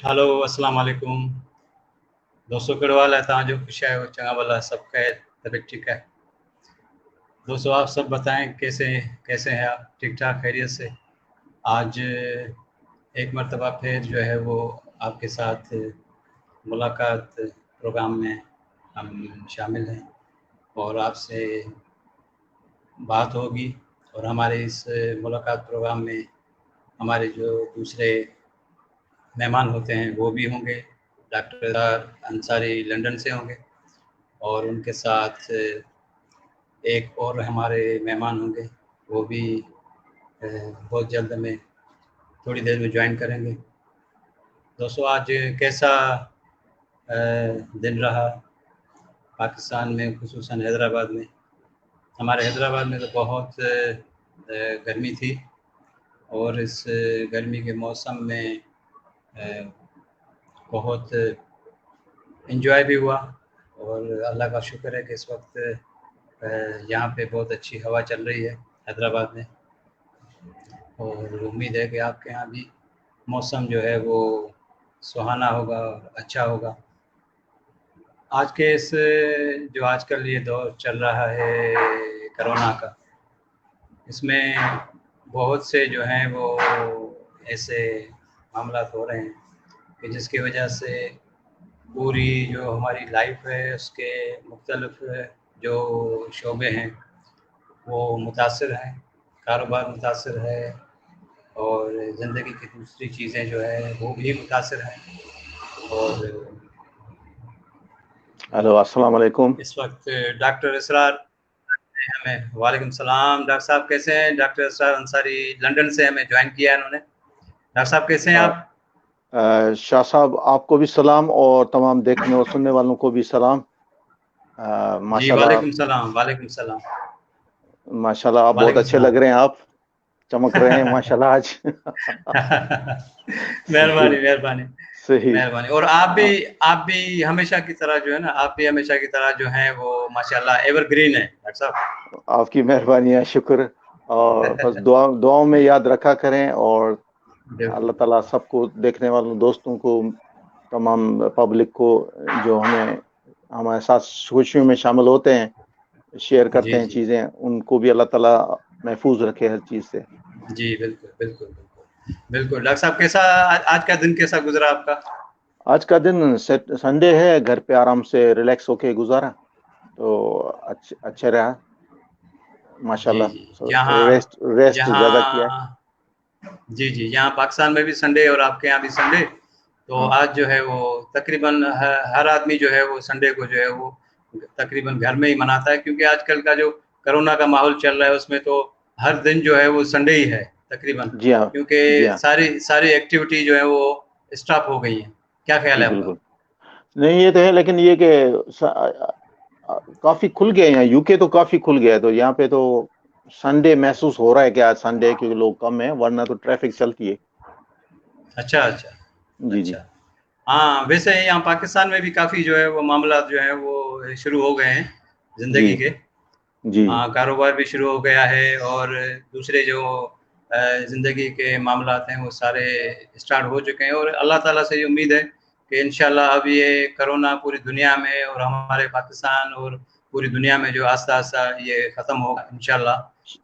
Hello अस्सलाम वालेकुम दोस्तों कहिड़ो हाल है तव्हांजो ख़ुशि आहियो चङा भला सब ख़ैर तबीयत ठीक है दोस्तों आप सब बताएं कैसे कैसे हैं आप ठीक ठाक खैरियत से आज एक मर्तबा फिर जो है वो आपके साथ मुलाकात प्रोग्राम में हम शामिल हैं और आपसे बात होगी और हमारे इस मुलाकात प्रोग्राम में हमारे जो दूसरे मेहमान होते हैं वो भी होंगे। डॉक्टर अंसारी लंदन से होंगे और उनके साथ एक और हमारे मेहमान होंगे, वो भी बहुत जल्द हमें थोड़ी देर में ज्वाइन करेंगे। दोस्तों आज कैसा दिन रहा पाकिस्तान में, खुसूसन हैदराबाद में। हमारे हैदराबाद में तो बहुत गर्मी थी और इस गर्मी के मौसम में बहुत एंजॉय भी हुआ और अल्लाह का शुक्र है कि इस वक्त यहाँ पे बहुत अच्छी हवा चल रही है हैदराबाद में और उम्मीद है कि आपके यहाँ भी मौसम जो है वो सुहाना होगा और अच्छा होगा। आज के इस जो आजकल ये दौर चल रहा है कोरोना का, इसमें बहुत से जो हैं वो ऐसे मामलात हो रहे हैं कि जिसकी वजह से पूरी जो हमारी लाइफ है उसके मुख्तलिफ जो शोबे हैं वो मुतासिर हैं, कारोबार मुतासिर है और ज़िंदगी की दूसरी चीज़ें जो है वो भी मुतासिर हैं। और हेलो अस्सलाम वालेकुम। इस वक्त डॉक्टर इसरार ने हमें, वालेकुम सलाम, डॉक्टर साहब कैसे हैं? डॉक्टर इसरार अंसारी लंदन से हमें ज्वाइन किया है इन्होंने। डॉक्टर साहब कैसे हैं आप? शाह साहब आपको भी सलाम और तमाम देखने और सुनने वालों को भी सलाम। जी माशाल्लाह वालेकुम सलाम, वालेकुम सलाम, माशाल्लाह आप बहुत वालेकुम अच्छे सलाम। लग रहे हैं, आप चमक रहे हैं माशाल्लाह आज। सही मेहरबानी मेहरबानी सही। मेहरबानी। और आ, आप भी हमेशा की तरह जो है ना, आप भी हमेशा की तरह जो हैं वो माशाल्लाह एवरग्रीन है डॉक्टर साहब। आपकी मेहरबानी है, शुक्र। और बस दुआओं में याद रखा करें और बिल्कुल अल्लाह ताला सबको, देखने वालों दोस्तों को, तमाम पब्लिक को जो हमारे साथ खुशियों में शामिल होते हैं, शेयर जी करते हैं जी चीज़ें, उनको भी अल्लाह ताला महफूज रखे हर चीज़ से। जी बिल्कुल बिल्कुल बिल्कुल बिल्कुल। डॉक्टर साहब कैसा आज का दिन कैसा गुजरा आपका? आज का दिन संडे है, घर पे आराम से रिलैक्स होके गुजारा, तो अच्छे रहा जी माशाल्लाह। जी यहाँ रेस्ट ज़्यादा किया है। यहाँ जी जी यहाँ पाकिस्तान में भी संडे और आपके यहाँ भी संडे। तो हाँ आज जो है वो तकरीबन हर आदमी जो है वो संडे को जो है वो तकरीबन घर में ही मनाता है, क्योंकि आजकल का जो कोरोना का माहौल चल रहा है उसमें तो हर दिन जो है वो संडे ही है तकरीबन, जी हाँ क्योंकि जी हाँ सारी सारी एक्टिविटी जो है वो स्टॉप हो गई है। क्या ख्याल जी है आपका? बिल्कुल। नहीं ये तो है, लेकिन ये कि काफी खुल गए हैं, यूके तो काफी खुल गया है, तो यहाँ पे तो संडे महसूस हो रहा है कि आज संडे है, क्योंकि लोग कम है, वरना तो ट्रैफिक चलती है। अच्छा अच्छा जी जी अच्छा। हाँ वैसे यहाँ पाकिस्तान में भी काफ़ी जो है वो मामला जो है वो शुरू हो गए हैं जी ज़िंदगी के। जी हाँ कारोबार भी शुरू हो गया है और दूसरे जो ज़िंदगी के मामलात हैं वो सारे स्टार्ट हो चुके हैं और अल्लाह ताला से ये उम्मीद है कि इंशाल्लाह अब ये कोरोना पूरी दुनिया में और हमारे पाकिस्तान और पूरी दुनिया में जो आस्ता आस्ता ये ख़त्म होगा इंशाल्लाह,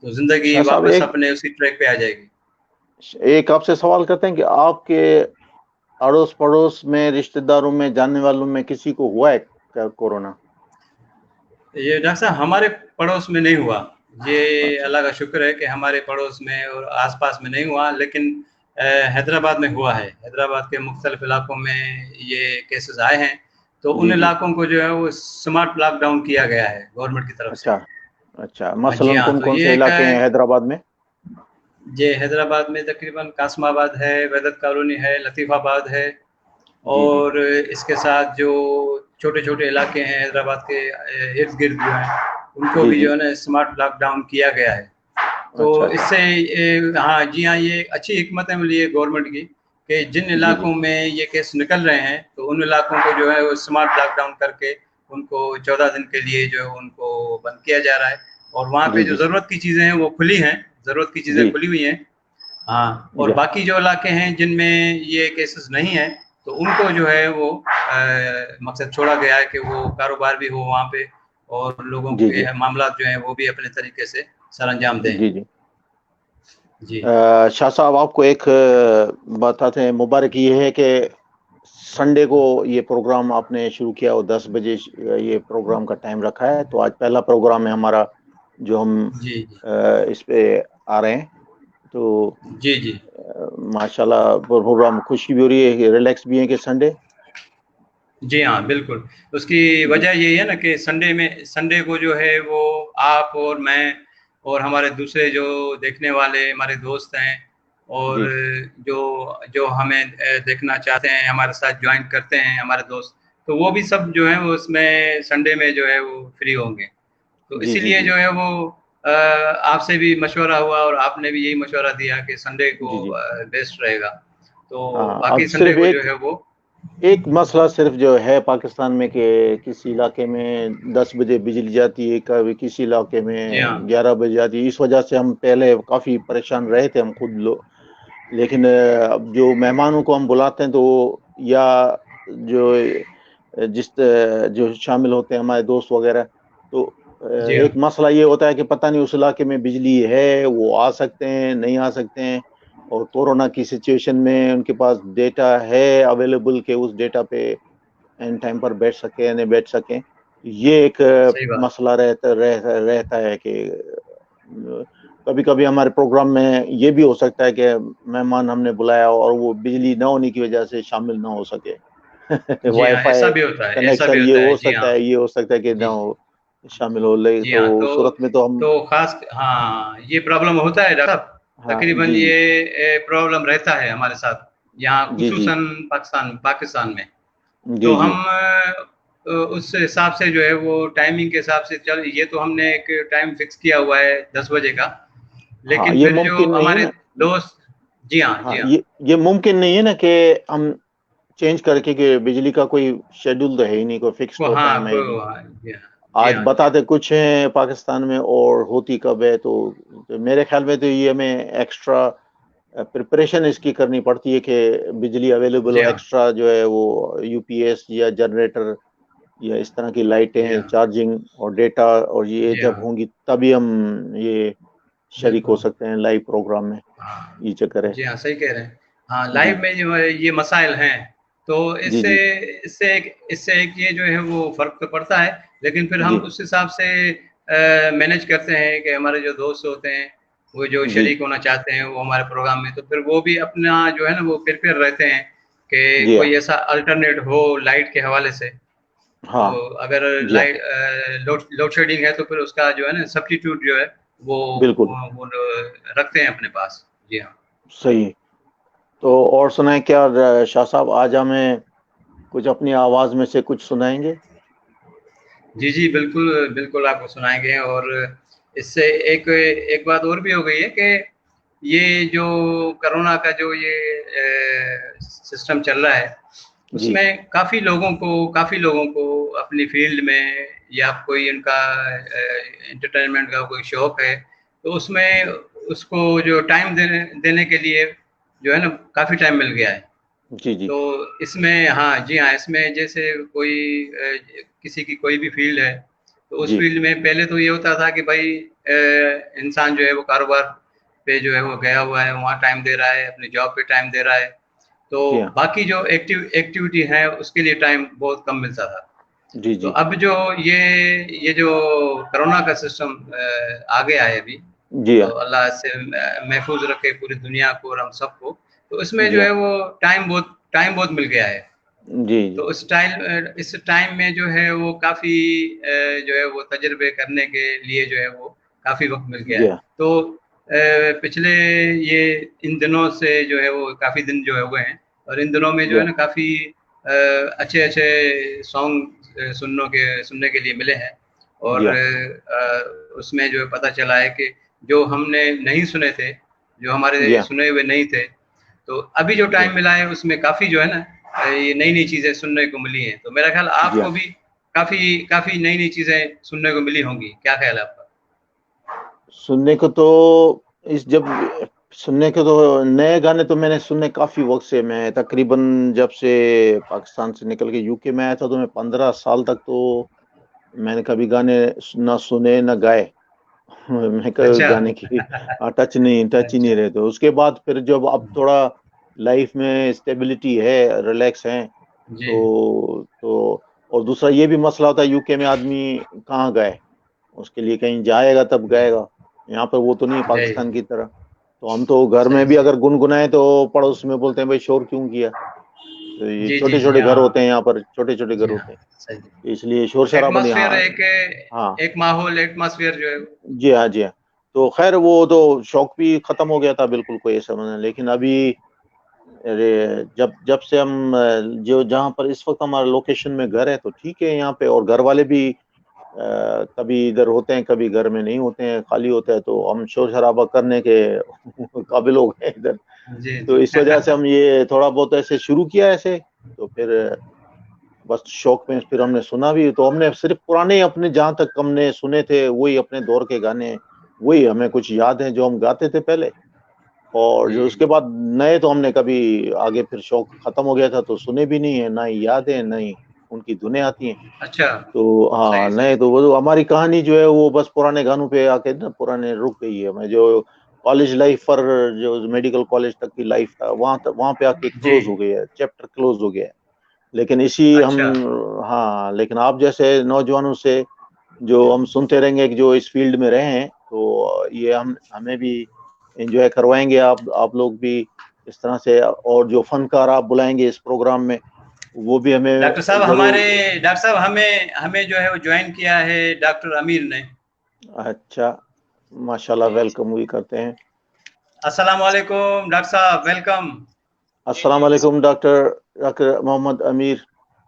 तो ज़िंदगी शाह साहब, वापस एक अपने उसी ट्रैक पे आ जाएगी। एक आपसे सवाल करते हैं कि आपके अड़ोस पड़ोस में, रिश्तेदारों में, जानने वालों में किसी को हुआ है क्या कोरोना? ये डॉक्टर साहब हमारे पड़ोस में नहीं हुआ। ये अच्छा अल्लाह का शुक्र है कि हमारे पड़ोस में और आसपास में नहीं हुआ, लेकिन हैदराबाद में हुआ है। हैदराबाद के मुख्तलिफ इलाकों में ये केसेस आए हैं, तो उन जी जी। इलाकों को जो है वो स्मार्ट लॉकडाउन किया गया है गवर्नमेंट की तरफ से। अच्छा अच्छा, जी मसलन हाँ, कौन तो कौन ये से एक इलाके हैं हैदराबाद में? ये हैदराबाद में तकरीबन कासमाबाद है, वेदत कॉलोनी है, लतीफ़ाबाद है जी जी और इसके साथ जो छोटे-छोटे इलाके हैं हैदराबाद के इर्द-गिर्द जो हैं, उनको जी भी जी। जो है ना स्मार्ट लॉकडाउन किया गया है। तो अच्छा अच्छा। इससे हाँ, जी हाँ, ये एक अच्छी हिकमत है मिली है गवर्नमेंट की कि जिन जी जी इलाकों में ये केस निकल रहे हैं, तो उन इलाकों को जो है वो स्मार्ट लॉकडाउन करके उनको 14 दिन के लिए जो है उनको बंद किया जा रहा है और वहाँ पे जी जो जी ज़रूरत की चीज़ें हैं वो खुली हैं, ज़रूरत की चीज़ें जी खुली हुई हैं। हाँ, और जी। बाकी जो इलाके हैं जिनमें ये केसेस नहीं हैं, तो उनको जो है वो मकसद छोड़ा गया है कि वो कारोबार भी हो वहाँ पे और लोगों जी जी के मामला जो है वो भी अपने तरीके से सर अंजाम दें। जी जी। जी शाह साहब, आपको एक बताते हैं, मुबारक ये है कि संडे को ये प्रोग्राम आपने शुरू किया और 10 बजे ये प्रोग्राम का टाइम रखा है। तो आज पहला प्रोग्राम है हमारा जो हम जी जी इस पे आ रहे हैं। तो जी जी माशाल्लाह प्रोग्राम, खुशी भी हो रही है, रिलैक्स भी है कि संडे। जी हाँ, बिल्कुल। उसकी जी वजह यही है ना कि संडे को जो है वो आप और मैं और हमारे दूसरे जो देखने वाले हमारे दोस्त हैं और जी जो जो हमें देखना चाहते हैं, हमारे साथ जॉइन करते हैं हमारे दोस्त, तो वो भी सब जो है वो उसमें संडे में जो है वो फ्री होंगे। तो जी जी इसीलिए जी जो है वो आपसे भी मशवरा हुआ और आपने भी यही मशवरा दिया कि संडे को जी जी। बेस्ट रहेगा। तो हाँ, अब बाकी संडे सिर्फ को जो एक है वो एक मसला सिर्फ जो है पाकिस्तान में कि किसी इलाके में 10 बजे बिजली जाती है, कभी किसी इलाके जी हाँ, में 11 बजे जाती है। इस वजह से हम पहले काफी परेशान रहे थे हम खुद लोग। लेकिन अब जो मेहमानों को हम बुलाते हैं तो या जो जो शामिल होते हैं हमारे दोस्त वगैरह, तो जी हाँ, एक मसला ये होता है कि पता नहीं उस इलाके में बिजली है, वो आ सकते हैं नहीं आ सकते हैं। और कोरोना की सिचुएशन में उनके पास डेटा है अवेलेबल के उस डेटा पे एन टाइम पर बैठ सके या नहीं बैठ सके। ये एक सही बात। मसला रहता है कि कभी कभी हमारे प्रोग्राम में ये भी हो सकता है कि मेहमान हमने बुलाया और वो बिजली न होने की वजह से शामिल ना हो सके। जी हाँ, ऐसा वाईफाई भी होता है, ऐसा कनेक्शन भी ये होता है। हो जी सकता हाँ, है, ये हो सकता है कि ना जी, हो शामिल हो ले, जी तो हाँ, उस सूरत में तो हम। तो ख़ास हाँ, ये प्रॉब्लम होता है डॉक्टर साहब, हाँ तकरीबन जी ये प्रॉब्लम रहता है हमारे साथ, यहाँ जी जी खुसूसन पाकिस्तान में। तो जी जी। हम उस हिसाब से जो है वो टाइमिंग के हिसाब से चल ये तो हमने एक टाइम फिक्स किया हुआ है 10 बजे का, हाँ, लेकिन ये फिर जो मुमकिन नहीं है हमारे ना। दोस्त जी हाँ, जी हाँ, हाँ। ये मुमकिन नहीं है ना कि हम चेंज करके कि बिजली का कोई शेड्यूल तो है ही नहीं, कोई फिक्स को तो टाइम हाँ, है ही नहीं। को हाँ, जी हाँ, जी आज हाँ, जी हाँ। बताते कुछ हैं पाकिस्तान में और होती कब है। तो मेरे ख्याल में तो ये हमें एक्स्ट्रा प्रिपरेशन इसकी करनी पड़ती है कि बिजली अवेलेबल जी हो, हाँ, एक्स्ट्रा जो है वो यूपीएस या जनरेटर या इस तरह की जी लाइटें, हाँ, चार्जिंग और डेटा, और ये जी जब हाँ, होंगी तभी हम ये शरीक हो बिल्कुल। सकते हैं लाइव प्रोग्राम में। हाँ, ये चक्कर है। जी हाँ, सही कह रहे हैं। हाँ, जी लाइव में जो है ये मसाइल हैं, तो जी जी इससे एक ये जो है वो फ़र्क तो पड़ता है, लेकिन फिर हम जी उस हिसाब से मैनेज करते हैं कि हमारे जो दोस्त होते हैं, वो जो जी शरीक होना चाहते हैं वो हमारे प्रोग्राम में, तो फिर वो भी अपना जो है ना वो प्रिपेयर रहते हैं कि जी हाँ कोई ऐसा अल्टरनेट हो लाइट के हवाले से। तो हाँ अगर जी हाँ लोड लोड शेडिंग है तो फिर उसका जो है ना सब्स्टिट्यूट जो है वो बिल्कुल वो रखते हैं अपने पास। जी हाँ। सही। तो और सुनाएं क्या शाह साहब, आज हमें कुछ अपनी आवाज में से कुछ सुनाएंगे। जी, जी, बिल्कुल, बिल्कुल आपको सुनाएँगे और इससे एक एक बात और भी हो गई है कि ये जो कोरोना का जो ये सिस्टम चल रहा है, जी उसमें काफ़ी लोगों को अपनी फ़ील्ड में या कोई उनका एंटरटेनमेंट का कोई शौक है, तो उसमें उसको जो टाइम देने देने के लिए जो है ना काफ़ी टाइम मिल गया है। जी जी तो इसमें हाँ, जी हाँ, इसमें जैसे कोई किसी की कोई भी फ़ील्ड है, तो उस जी फ़ील्ड में पहले तो ये होता था कि भई इंसान जो है वो कारोबार पे जो है वो गया हुआ है, वहाँ टाइम दे रहा है, अपनी जॉब पे टाइम दे रहा है, जी तो हाँ बाकी जो एक्टिविटी है उसके लिए टाइम बहुत कम मिलता था। जी तो जी अब जो ये जो कोरोना का सिस्टम आ गया है अभी, जी तो हाँ अल्लाह इससे महफूज़ रखे पूरी दुनिया को और हम सबको। तो इसमें जी जो हाँ है वो टाइम बहुत मिल गया है। जी तो जी इस टाइम में जो है वो काफ़ी जो है वो तजुर्बे करने के लिए जो है वो काफ़ी वक़्त मिल गया जी है। हाँ तो पिछले ये इन दिनों से जो है वो काफ़ी दिन जो है हुए हैं और इन दिनों में जी जो है हाँ ना काफ़ी अच्छे-अच्छे सॉन्ग सुनने के लिए मिले हैं जी और हाँ उसमें जो है पता चला है कि जो हमने नहीं सुने थे, जो जी हमारे हाँ सुने हुए नहीं थे, तो अभी जो जी हाँ टाइम मिला है उसमें काफ़ी जो है ना ये नई-नई चीज़ें सुनने को मिली हैं। तो मेरा ख़्याल जी आपको हाँ। भी काफ़ी काफ़ी नई-नई चीज़ें सुनने को मिली होंगी। क्या ख़्याल है आपका? सुनने को तो इस जब सुनने के तो नए गाने तो मैंने सुनने काफी वक्त से, मैं तकरीबन जब से पाकिस्तान से निकल के यूके में आया था तो मैं 15 साल तक तो मैंने कभी गाने ना सुने ना गाए। मैं कभी अच्छा। गाने की टच ही नहीं अच्छा। रहे। तो उसके बाद फिर जब अब थोड़ा लाइफ में स्टेबिलिटी है, रिलैक्स है, जी। तो और दूसरा ये भी मसला होता है यूके में आदमी कहाँ गाए, उसके लिए कहीं जाएगा तब गाएगा। यहाँ पर वो तो नहीं है जी। पाकिस्तान की तरह। तो हम तो घर में सही भी सही। अगर गुनगुनाए तो पड़ोस में बोलते हैं भाई शोर क्यों किया। तो ये जी जी छोटे जी छोटे घर हाँ। होते हैं, यहाँ पर छोटे छोटे घर जी हाँ। होते हैं, सही। इसलिए शोर शराबा नहीं। एटमॉस्फेयर हाँ। एक हाँ। एक माहौल एटमॉस्फेयर जो है। जी हाँ, जी हाँ। तो खैर वो तो शौक भी खत्म हो गया था बिल्कुल, कोई ऐसा नहीं। लेकिन अभी अरे जब जब से हम जो जहाँ पर इस वक्त हमारा लोकेशन में घर है तो ठीक है यहाँ पे, और घर वाले भी कभी इधर होते हैं कभी घर में नहीं होते हैं, खाली होते हैं, तो हम शोर शराबा करने के काबिल हो गए इधर। जी तो जी। इस वजह से हम ये थोड़ा बहुत ऐसे शुरू किया ऐसे। तो फिर बस शौक में फिर हमने सुना भी, तो हमने सिर्फ पुराने अपने जहाँ तक हमने सुने थे वही अपने दौर के गाने, वही हमें कुछ याद है जो हम गाते थे पहले। और जी। जो उसके बाद नए तो हमने कभी आगे फिर शौक खत्म हो गया था तो सुने भी नहीं है, ना ही याद है, ना ही उनकी धुनें आती हैं। अच्छा। तो हाँ, सही नए सही। तो वो तो हमारी कहानी जो है वो बस पुराने गानों पे आके ना पुराने रुक गई है। मैं जो कॉलेज लाइफ पर, जो मेडिकल कॉलेज तक की लाइफ था, वहां तक वहां पे आके जी। क्लोज हो गई है, चैप्टर क्लोज हो गया है। लेकिन इसी हम, अच्छा। हाँ, लेकिन आप जैसे नौजवानों से जो हम सुनते रहेंगे कि जो इस फील्ड में रहे हैं, तो ये हम हमें भी एंजॉय करवाएंगे, आप लोग भी इस तरह से। और जो फनकार आप बुलाएंगे इस प्रोग्राम में, वो भी हमें जरूर। डॉक्टर साहब हमें हमें जो है वो ज्वाइन किया है डॉक्टर अमीर ने। अच्छा, माशाल्लाह, जी जी। वेलकम भी करते हैं। अस्सलाम वालेकुम डॉक्टर साहब, वेलकम। जी अस्सलाम जी। वालेकुम डॉक्टर डॉक्टर मोहम्मद अमीर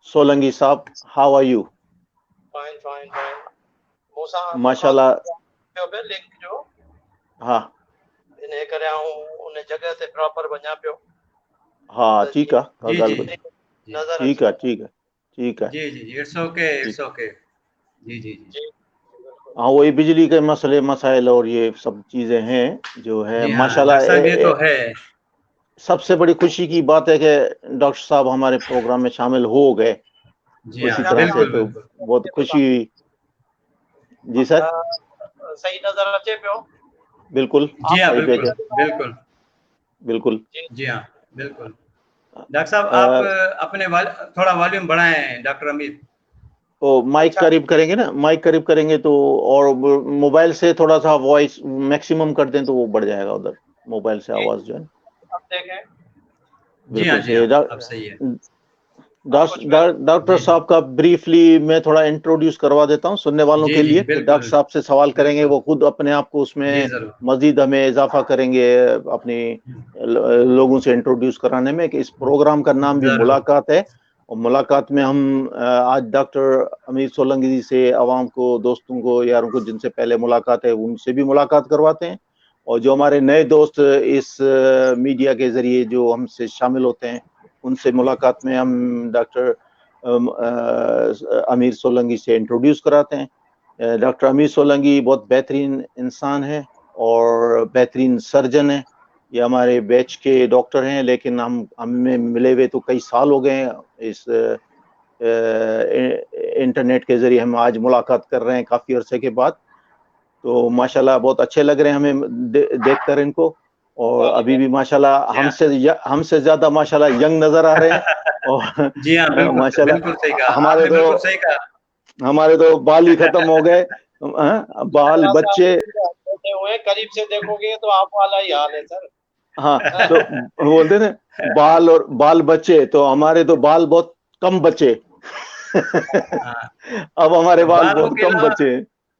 सोलंकी साहब, how are you? Fine fine fine. Musa माशाल्लाह। पियो पियो लिंक जो हाँ इन करे उन जगह ते प्रॉपर वञा पियो हाँ, त ठीक है, का जी ॻाल्हि जी कोन्हे। जी नज़र ठीक अचे। है, ठीक है, ठीक है, जी जी जी। इट्स ओके, ठीक। It's okay. जी जी जी। जी बिल्कुल। हाँ, वही बिजली के मसले मसाइल और ये सब चीजें हैं जो है जी हाँ माशाल्लाह। डॉक्टर साहब, ये तो है। सबसे बड़ी खुशी की बात है कि डॉक्टर साहब हमारे प्रोग्राम में शामिल हो गए जी हाँ, इसी तरह से, बिल्कुल तो बिल्कुल। बहुत खुशी हुई। जी सर। सही नज़र अचे पियो। बिल्कुल जी हाँ, सही बिल्कुल भेजे। बिल्कुल। बिल्कुल। जी जी हाँ, बिल्कुल। डॉक्टर साहब आप अ, अपने थोड़ा वॉल्यूम बढ़ाएं डॉक्टर अमित। तो माइक अच्छा करीब करेंगे ना, माइक करीब करेंगे तो, और मोबाइल से थोड़ा सा वॉइस मैक्सिमम कर दें तो वो बढ़ जाएगा उधर, मोबाइल से जी। आवाज जो है। अब देखें जी हाँ, बिल्कुल जी सही है। हाँ, अब सही है। अब कुछ बेहतर। डॉक्टर जी जी साहब का ब्रीफली मैं थोड़ा इंट्रोड्यूस करवा देता हूँ सुनने वालों जी के जी लिए, फिर डॉक्टर बिल्कुल साहब से सवाल करेंगे, बिल्कुल। वो खुद अपने आप को जी उसमें जरूर। मजीद हमें इजाफा करेंगे अपनी लोगों से इंट्रोड्यूस कराने में। कि इस प्रोग्राम का नाम भी जरूर। मुलाकात है, और मुलाकात में हम आज डॉक्टर अमीर सोलंकी जी से आवाम को, दोस्तों को, यारों को जिनसे पहले मुलाकात है उनसे भी मुलाकात करवाते हैं। और जो हमारे नए दोस्त इस मीडिया के जरिए जो हमसे शामिल होते हैं, उनसे मुलाकात में हम डॉक्टर अमीर सोलंकी से इंट्रोड्यूस कराते हैं। डॉक्टर अमीर सोलंकी बहुत बेहतरीन इंसान है और बेहतरीन सर्जन है। ये हमारे बैच के डॉक्टर हैं, लेकिन हम हमें मिले हुए तो कई साल हो गए हैं। इस इंटरनेट के जरिए हम आज मुलाकात कर रहे हैं काफी अरसे के बाद। तो माशाल्लाह बहुत अच्छे लग रहे हैं हमें देखकर इनको। और अभी भी माशाल्लाह जी हाँ। हमसे ज्यादा माशाल्लाह यंग नजर आ रहे हैं। और जी हाँ, बिल्कुल बिल्कुल सही माशाल्लाह कहा आपने, बिल्कुल सही कहा। हमारे तो बाल ही खत्म हो गए। बाल ऐसा बच्चे। बैठे हुए हैं, करीब से देखोगे तो आप वाला ही हाल है सर। हाँ, तो बोलते ना, बाल और बाल बच्चे, तो हमारे तो बाल बहुत कम बचे। हाँ, अब हमारे बाल बाल हो बहुत कम गया। बचे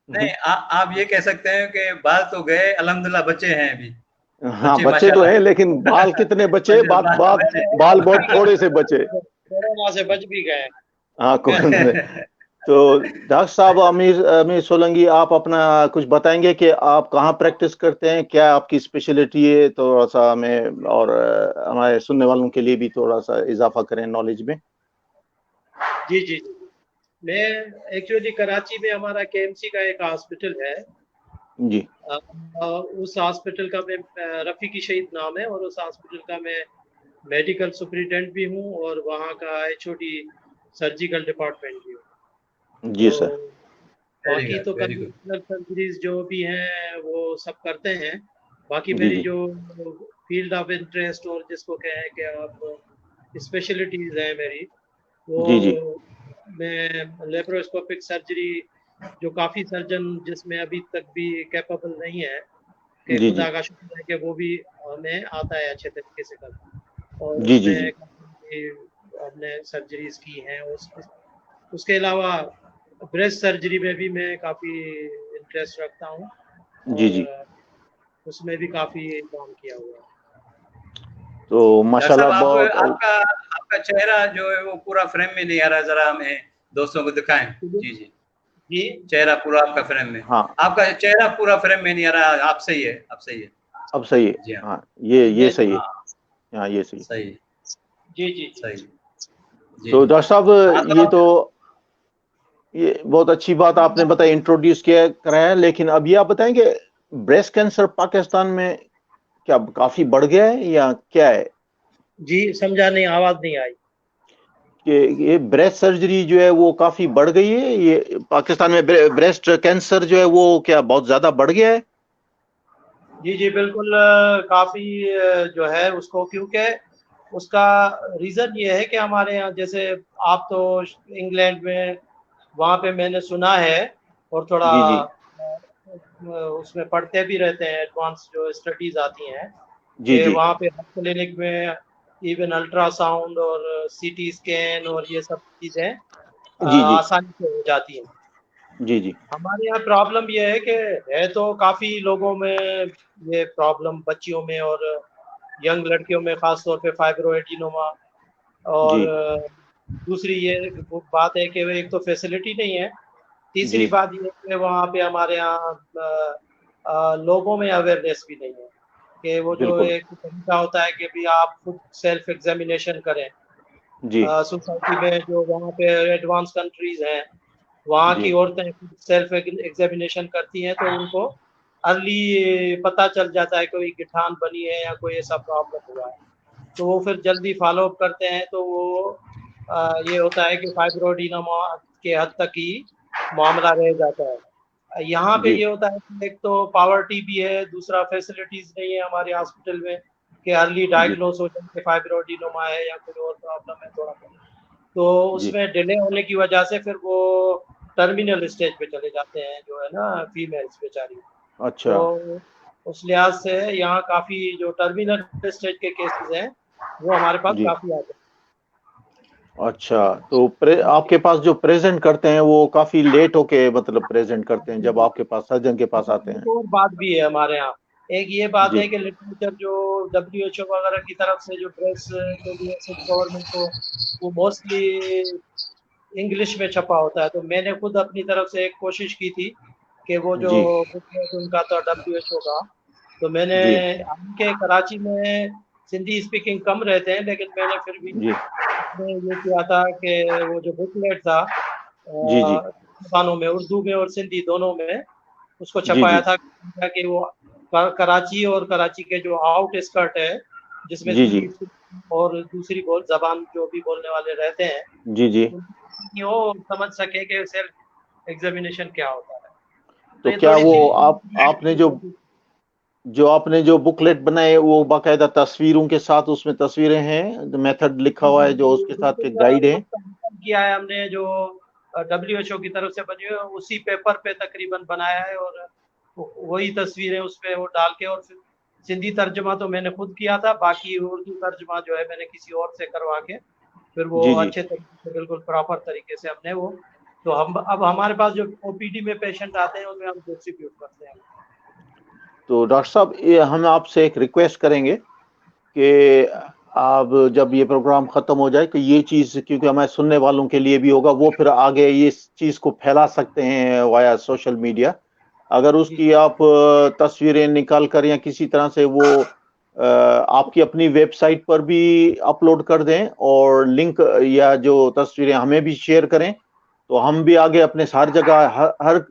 नहीं, हैं। आप ये कह सकते हैं कि बाल तो गए, अल्हम्दुलिल्लाह बच्चे हैं अभी। हाँ, बच्चे बच्चे तो माशाल्लाह। हैं, लेकिन बाल कितने बचे, बच्चे बात बात बच्चे। बाल बहुत थोड़े से बचे। कोरोना से बच भी गए। हाँ, कौन से। तो डॉक्टर साहब अमीर अमीर सोलंकी, आप अपना कुछ बताएंगे कि आप कहाँ प्रैक्टिस करते हैं, क्या आपकी स्पेशलिटी है, थोड़ा सा हमें और हमारे सुनने वालों के लिए भी थोड़ा सा इजाफा करें नॉलेज में। जी जी। मैं एक्चुअली कराची में हमारा केएमसी का एक हॉस्पिटल है, जी उस हॉस्पिटल का मैं रफ़ीकी शहीद नाम है, और उस हॉस्पिटल का मैं मेडिकल सुपरिटेंडेंट भी हूँ और वहाँ का एचओडी सर्जिकल डिपार्टमेंट भी हूँ। जी तो सर। वेरी बाकी तो good, very good. Conventional surgeries जो भी हैं वो सब करते हैं। बाकी जी मेरी जी जो फील्ड ऑफ इंटरेस्ट और जिसको कहें कि आप स्पेशलिटीज़ हैं मेरी, वो जी जी मैं लेप्रोस्कोपिक सर्जरी, जो काफ़ी सर्जन जिसमें अभी तक भी कैपेबल नहीं है, कि जी जी खुदा का शुक्र है कि वो भी हमें आता है अच्छे तरीके से करना, और जी जी उसमें जी काफ़ी हमने सर्जरीज की हैं। उसके अलावा ब्रेस्ट सर्जरी में भी मैं काफ़ी इंटरेस्ट रखता हूँ, जी और जी। उसमें भी काफ़ी काम किया हुआ है। तो डॉक्टर साहब, माशाल्लाह आप बहुत। आपका आपका चेहरा जो है वो पूरा फ्रेम में नहीं आ रहा, जरा हमें दोस्तों को दिखाएं। जी जी, जी चेहरा पूरा आपका फ्रेम में, हाँ आपका चेहरा पूरा फ्रेम में नहीं आ रहा। आप सही है, आप सही है। अब सही है। जी हाँ, हाँ ये सही है। हाँ हाँ ये सही है। सही है, जी जी जी। सही। जी तो जी। डॉक्टर साहब हाँ तो ये तो ये बहुत अच्छी बात आपने बताई, इंट्रोड्यूस किया कराया, लेकिन अब ये आप बताएंगे ब्रेस्ट कैंसर पाकिस्तान में क्या काफी बढ़ गया है या क्या है? जी समझा नहीं, आवाज़ नहीं आई। कि ये ब्रेस्ट सर्जरी जो है वो काफी बढ़ गई है, ये पाकिस्तान में ब्रेस्ट कैंसर जो है वो क्या बहुत ज्यादा बढ़ गया है? जी जी बिल्कुल, काफ़ी जो है उसको, क्योंकि उसका रीज़न ये है कि हमारे यहाँ जैसे, आप तो इंग्लैंड में, वहाँ पे मैंने सुना है, और थोड़ा जी जी उसमें पढ़ते भी रहते हैं, एडवांस जो स्टडीज़ आती हैं, जी कि जी वहाँ पे हर क्लिनिक में इवन अल्ट्रासाउंड और सीटी स्कैन और ये सब चीज़ें जी जी आसानी से हो जाती हैं। जी जी हमारे यहाँ प्रॉब्लम ये है कि है तो काफ़ी लोगों में ये प्रॉब्लम, बच्चियों में और यंग लड़कियों में, ख़ास तौर पे फाइब्रोएडिनोमा। और जी दूसरी ये वो बात है कि वो एक तो फैसिलिटी नहीं है। तीसरी जी बात ये है कि वहाँ पे हमारे यहाँ लोगों में अवेयरनेस भी नहीं है, कि वो जो बिल्कुल। एक तरीका होता है कि भी आप खुद सेल्फ एग्जामिनेशन करें। जी सोसाइटी में जो वहाँ पे एडवांस कंट्रीज हैं, वहाँ जी की औरतें सेल्फ एग्जामिनेशन करती हैं, तो उनको अर्ली पता चल जाता है कोई गिठान बनी है या कोई ऐसा प्रॉब्लम हुआ है, तो वो फिर जल्दी फॉलो अप करते हैं। तो वो ये होता है कि फाइब्रोएडिनोमा के हद तक ही मामला रह जाता है। यहाँ पे जी ये होता है कि एक तो पावर्टी भी है, दूसरा फैसिलिटीज नहीं है हमारे हॉस्पिटल में कि अर्ली जी डायग्नोस हो जाए कि फाइब्रोएडिनोमा है या कोई और प्रॉब्लम है थोड़ा बहुत। तो जी। उसमें डिले होने की वजह से फिर वो टर्मिनल स्टेज पे चले जाते हैं, जो है ना, फीमेल्स बेचारी। अच्छा तो उस लिहाज से यहाँ काफ़ी जो टर्मिनल स्टेज के केसेस हैं, वो हमारे पास जी काफ़ी आते अच्छा। तो हैं। आपके पास जो प्रेजेंट करते हैं वो काफी लेट होके मतलब प्रेजेंट करते हैं जब आपके पास सर्जन के पास आते एक हैं? और बात भी है हमारे यहाँ। एक ये बात जी है कि लिटरेचर जो WHO वगैरह की तरफ से जो ड्रग्स के लिए गवर्नमेंट को, वो मोस्टली इंग्लिश में छपा होता है। तो मैंने खुद अपनी तरफ से एक कोशिश की थी कि वो जो जी बुकलेट उनका था WHO का, तो मैंने, जी के कराची में सिंधी स्पीकिंग कम रहते हैं, लेकिन मैंने फिर भी जी उसमें ये किया था कि वो जो बुकलेट था जी जी ज़बानों में, उर्दू में और सिंधी दोनों में, उसको जी छपाया जी था कि वो कराची और कराची के जो आउट स्कर्ट है, जिसमें जी जी सिंधी और दूसरी बोल ज़बान जो भी बोलने वाले रहते हैं, जी जी। उनकी वो समझ सके कि सेल्फ एग्जामिनेशन क्या होता है। तो तो ये क्या थोड़ी वो सी आपने जो बुकलेट बनाए वो बाकायदा तस्वीरों के साथ, उसमें तस्वीरें हैं, मेथड लिखा हुआ है जो उसके साथ के गाइड है? किया है हमने, जो WHO की तरफ से बनी हुई है, उसी पेपर पे तकरीबन बनाया है, और वही तस्वीरें उसपे वो डाल के, और फिर सिंधी तर्जमा तो मैंने खुद किया था, बाकी उर्दू तर्जमा जो है मैंने किसी और से करवा के, फिर वो जी जी। अच्छे तरीके से, बिल्कुल प्रॉपर तरीके से हमने वो, तो हम अब हमारे पास जो OPD में पेशेंट आते हैं उनमें हम डिस्ट्रीब्यूट करते हैं। तो डॉक्टर साहब ये हम आपसे एक रिक्वेस्ट करेंगे कि आप जब ये प्रोग्राम खत्म हो जाए कि ये चीज, क्योंकि हमारे सुनने वालों के लिए भी होगा, वो फिर आगे इस चीज को फैला सकते हैं वाया सोशल मीडिया। अगर जी उसकी आप तस्वीरें निकाल कर या किसी तरह से वो आपकी अपनी वेबसाइट पर भी अपलोड कर दें और लिंक या जो तस्वीरें हमें भी शेयर करें, तो हम भी आगे अपने हर जगह हर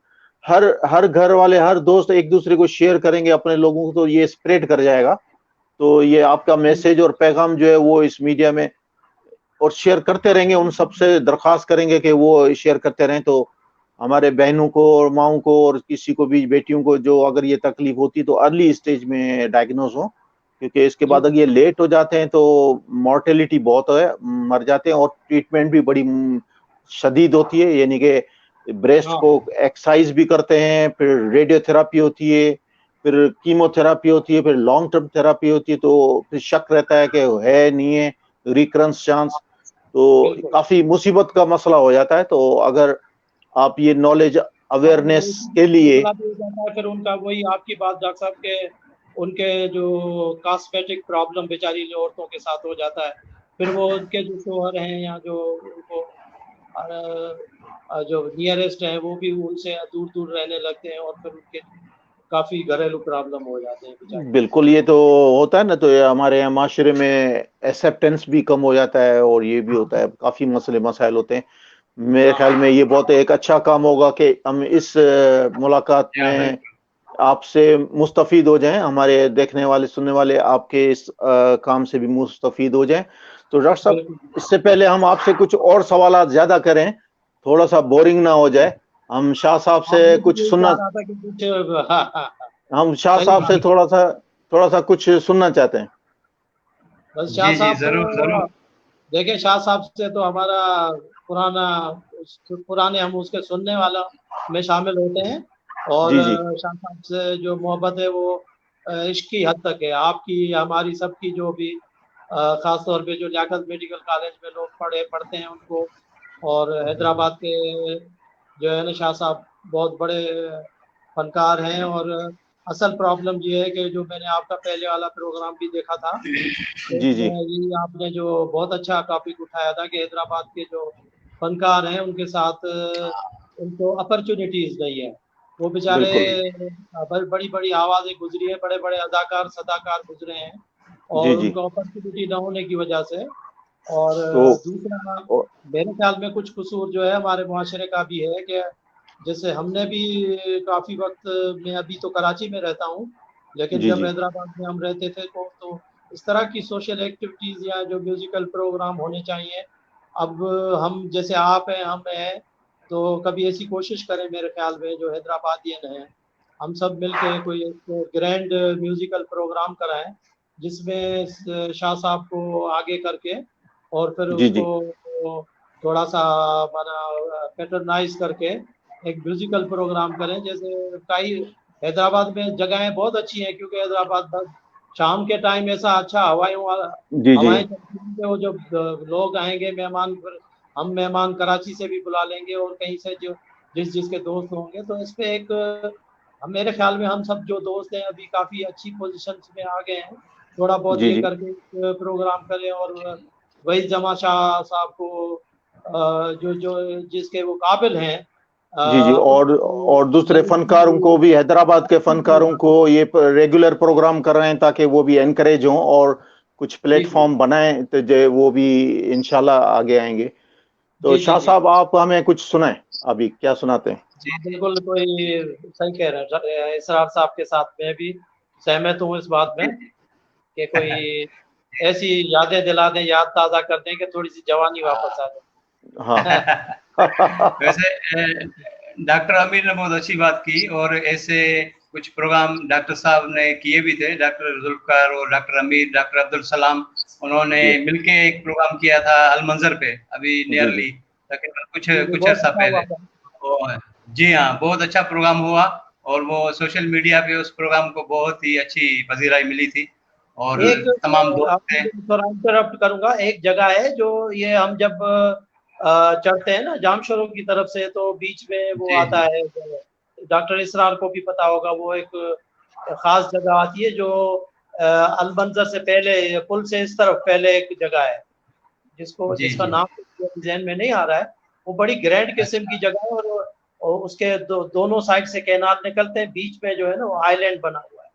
हर घर वाले, हर दोस्त एक दूसरे को शेयर करेंगे अपने लोगों को, तो ये स्प्रेड कर जाएगा। तो ये आपका मैसेज और पैगाम जो है वो इस मीडिया में और शेयर करते रहेंगे। उन सबसे दरख्वास्त करेंगे कि वो शेयर करते रहें, तो हमारे बहनों को और माओं को और किसी को भी, बेटियों को, जो अगर ये तकलीफ होती तो अर्ली स्टेज में डायग्नोज हो, क्योंकि इसके बाद अगर ये लेट हो जाते हैं तो मॉर्टेलिटी बहुत है, मर जाते हैं। और ट्रीटमेंट भी बड़ी शदीद होती है, यानी कि ब्रेस्ट को एक्सरसाइज भी करते हैं, फिर रेडियोथेरापी होती है, फिर कीमोथेरापी होती है, फिर लॉन्ग टर्म थेरापी होती है, तो फिर शक रहता है कि है नहीं है, रिकरेंस चांस, तो काफी मुसीबत का मसला हो जाता है। तो अगर आप ये नॉलेज अवेयरनेस के लिए, फिर उनका वही आपकी बात डॉक्टर साहब के, उनके जो कॉस्मेटिक प्रॉब्लम बेचारी जो औरतों के साथ हो जाता है, फिर वो उनके जो शोहर हैं या जो उनको जो नियरेस्ट है वो भी उनसे दूर दूर रहने लगते हैं और फिर उनके काफी घरेलू प्रॉब्लम हो जाते हैं बेचारे। बिल्कुल ये तो होता है ना, तो ये हमारे यहाँ माशरे में एक्सेप्टेंस भी कम हो जाता है और ये भी होता है, काफी मसले मसाइल होते हैं। मेरे ख्याल में ये बहुत एक अच्छा काम होगा कि हम इस मुलाकात में आपसे मुस्तफीद हो जाएं, हमारे देखने वाले सुनने वाले आपके इस काम से भी मुस्तफीद हो जाएं। तो डॉक्टर साहब, इससे पहले हम आपसे कुछ और सवाल ज्यादा करें, थोड़ा सा बोरिंग ना हो जाए, हम शाह साहब से कुछ सुनना, हम शाह साहब से थोड़ा सा कुछ सुनना चाहते हैं। बस शाह साहब जरूर। देखिए, शाह साहब से तो हमारा पुराने हम उसके सुनने वाला में शामिल होते हैं, और शाह साहब से जो मोहब्बत है वो इश्क की हद तक है। आपकी, हमारी, सबकी, जो भी खास तौर पे जो लियाकत मेडिकल कॉलेज में लोग पढ़ते हैं उनको, और हैदराबाद के जो है ना शाह साहब बहुत बड़े फनकार हैं। और असल प्रॉब्लम ये है कि जो मैंने आपका पहले वाला प्रोग्राम भी देखा था, ये आपने जो बहुत अच्छा टॉपिक उठाया था कि हैदराबाद के जो फनकार हैं उनके साथ उनको अपॉर्चुनिटीज नहीं है। वो बेचारे बड़ी बड़ी आवाजें गुजरी है, बड़े बड़े अदाकार सदाकार गुजरे हैं, और उनको अपॉर्चुनिटी न होने की वजह से। और दूसरा, मेरे ख्याल में कुछ कसूर जो है हमारे मुआशरे का भी है कि जैसे हमने भी काफी वक्त, मैं अभी तो कराची में रहता हूँ, लेकिन जब हैदराबाद में हम रहते थे तो इस तरह की सोशल एक्टिविटीज या जो म्यूजिकल प्रोग्राम होने चाहिए, अब हम जैसे आप हैं, हम हैं, तो कभी ऐसी कोशिश करें, मेरे ख्याल में जो हैदराबादियन हैं, हम सब मिलकर कोई एक ग्रैंड म्यूजिकल प्रोग्राम कराएं, जिसमें शाह साहब को आगे करके और फिर उसको थोड़ा सा माना पैटर्नाइज करके एक म्यूजिकल प्रोग्राम करें। जैसे कई हैदराबाद में जगहें बहुत अच्छी हैं, क्योंकि हैदराबाद शाम के टाइम ऐसा अच्छा हवाएं चलती, वो जब लोग आएंगे मेहमान, फिर हम मेहमान कराची से भी बुला लेंगे और कहीं से जो जिसके दोस्त होंगे, तो इस पे एक मेरे ख्याल में हम सब जो दोस्त हैं अभी काफी अच्छी पोजीशन में आ गए हैं, थोड़ा बहुत ये करके प्रोग्राम करें। और वही जमा शाह साहब को जो जिसके वो काबिल हैं, और दूसरे फनकारों को भी, हैदराबाद के फनकारों को ये रेगुलर प्रोग्राम कर रहे हैं ताकि वो भी एनकरेज हों और कुछ प्लेटफॉर्म बनाएं, तो जो वो भी इंशाल्लाह आगे आएंगे। तो शाह साहब, आप हमें कुछ सुनाएं, अभी क्या सुनाते हैं? जी बिल्कुल, कोई सही कह रहे हैं इसरार साहब के साथ, मैं भी सहमत हूँ इस बात में कि कोई ऐसी यादें दिला दें, याद ताज़ा कर दें कि थोड़ी सी जवानी वापस आ जाए। वैसे डॉक्टर अमीर ने बहुत अच्छी बात की, और ऐसे कुछ प्रोग्राम डॉक्टर साहब ने किए भी थे, डॉक्टर जुल्फकार और डॉक्टर अमीर, डॉक्टर अब्दुल सलाम, उन्होंने मिलके एक प्रोग्राम किया था अलमंजर पे, अभी नियरली तकरीबन कुछ अर्सा पहले। जी हाँ, बहुत अच्छा प्रोग्राम हुआ, और वो सोशल मीडिया पे उस प्रोग्राम को बहुत ही अच्छी पजीराई मिली थी, और तमाम दोस्त थे। इंटरप्ट करूंगा, एक जगह है जो ये हम जब चढ़ते हैं ना जामशोरों की तरफ से, तो बीच में वो आता है, डॉक्टर इसरार को भी पता होगा, वो एक खास जगह आती है जो अलमंजर से पहले, पुल से इस तरफ पहले एक जगह है जिसका नाम ज़हन में नहीं आ रहा है। वो बड़ी ग्रैंड किस्म की जगह है, और उसके दोनों साइड से कैनाल निकलते हैं, बीच में जो है ना वो आइलैंड बना हुआ है।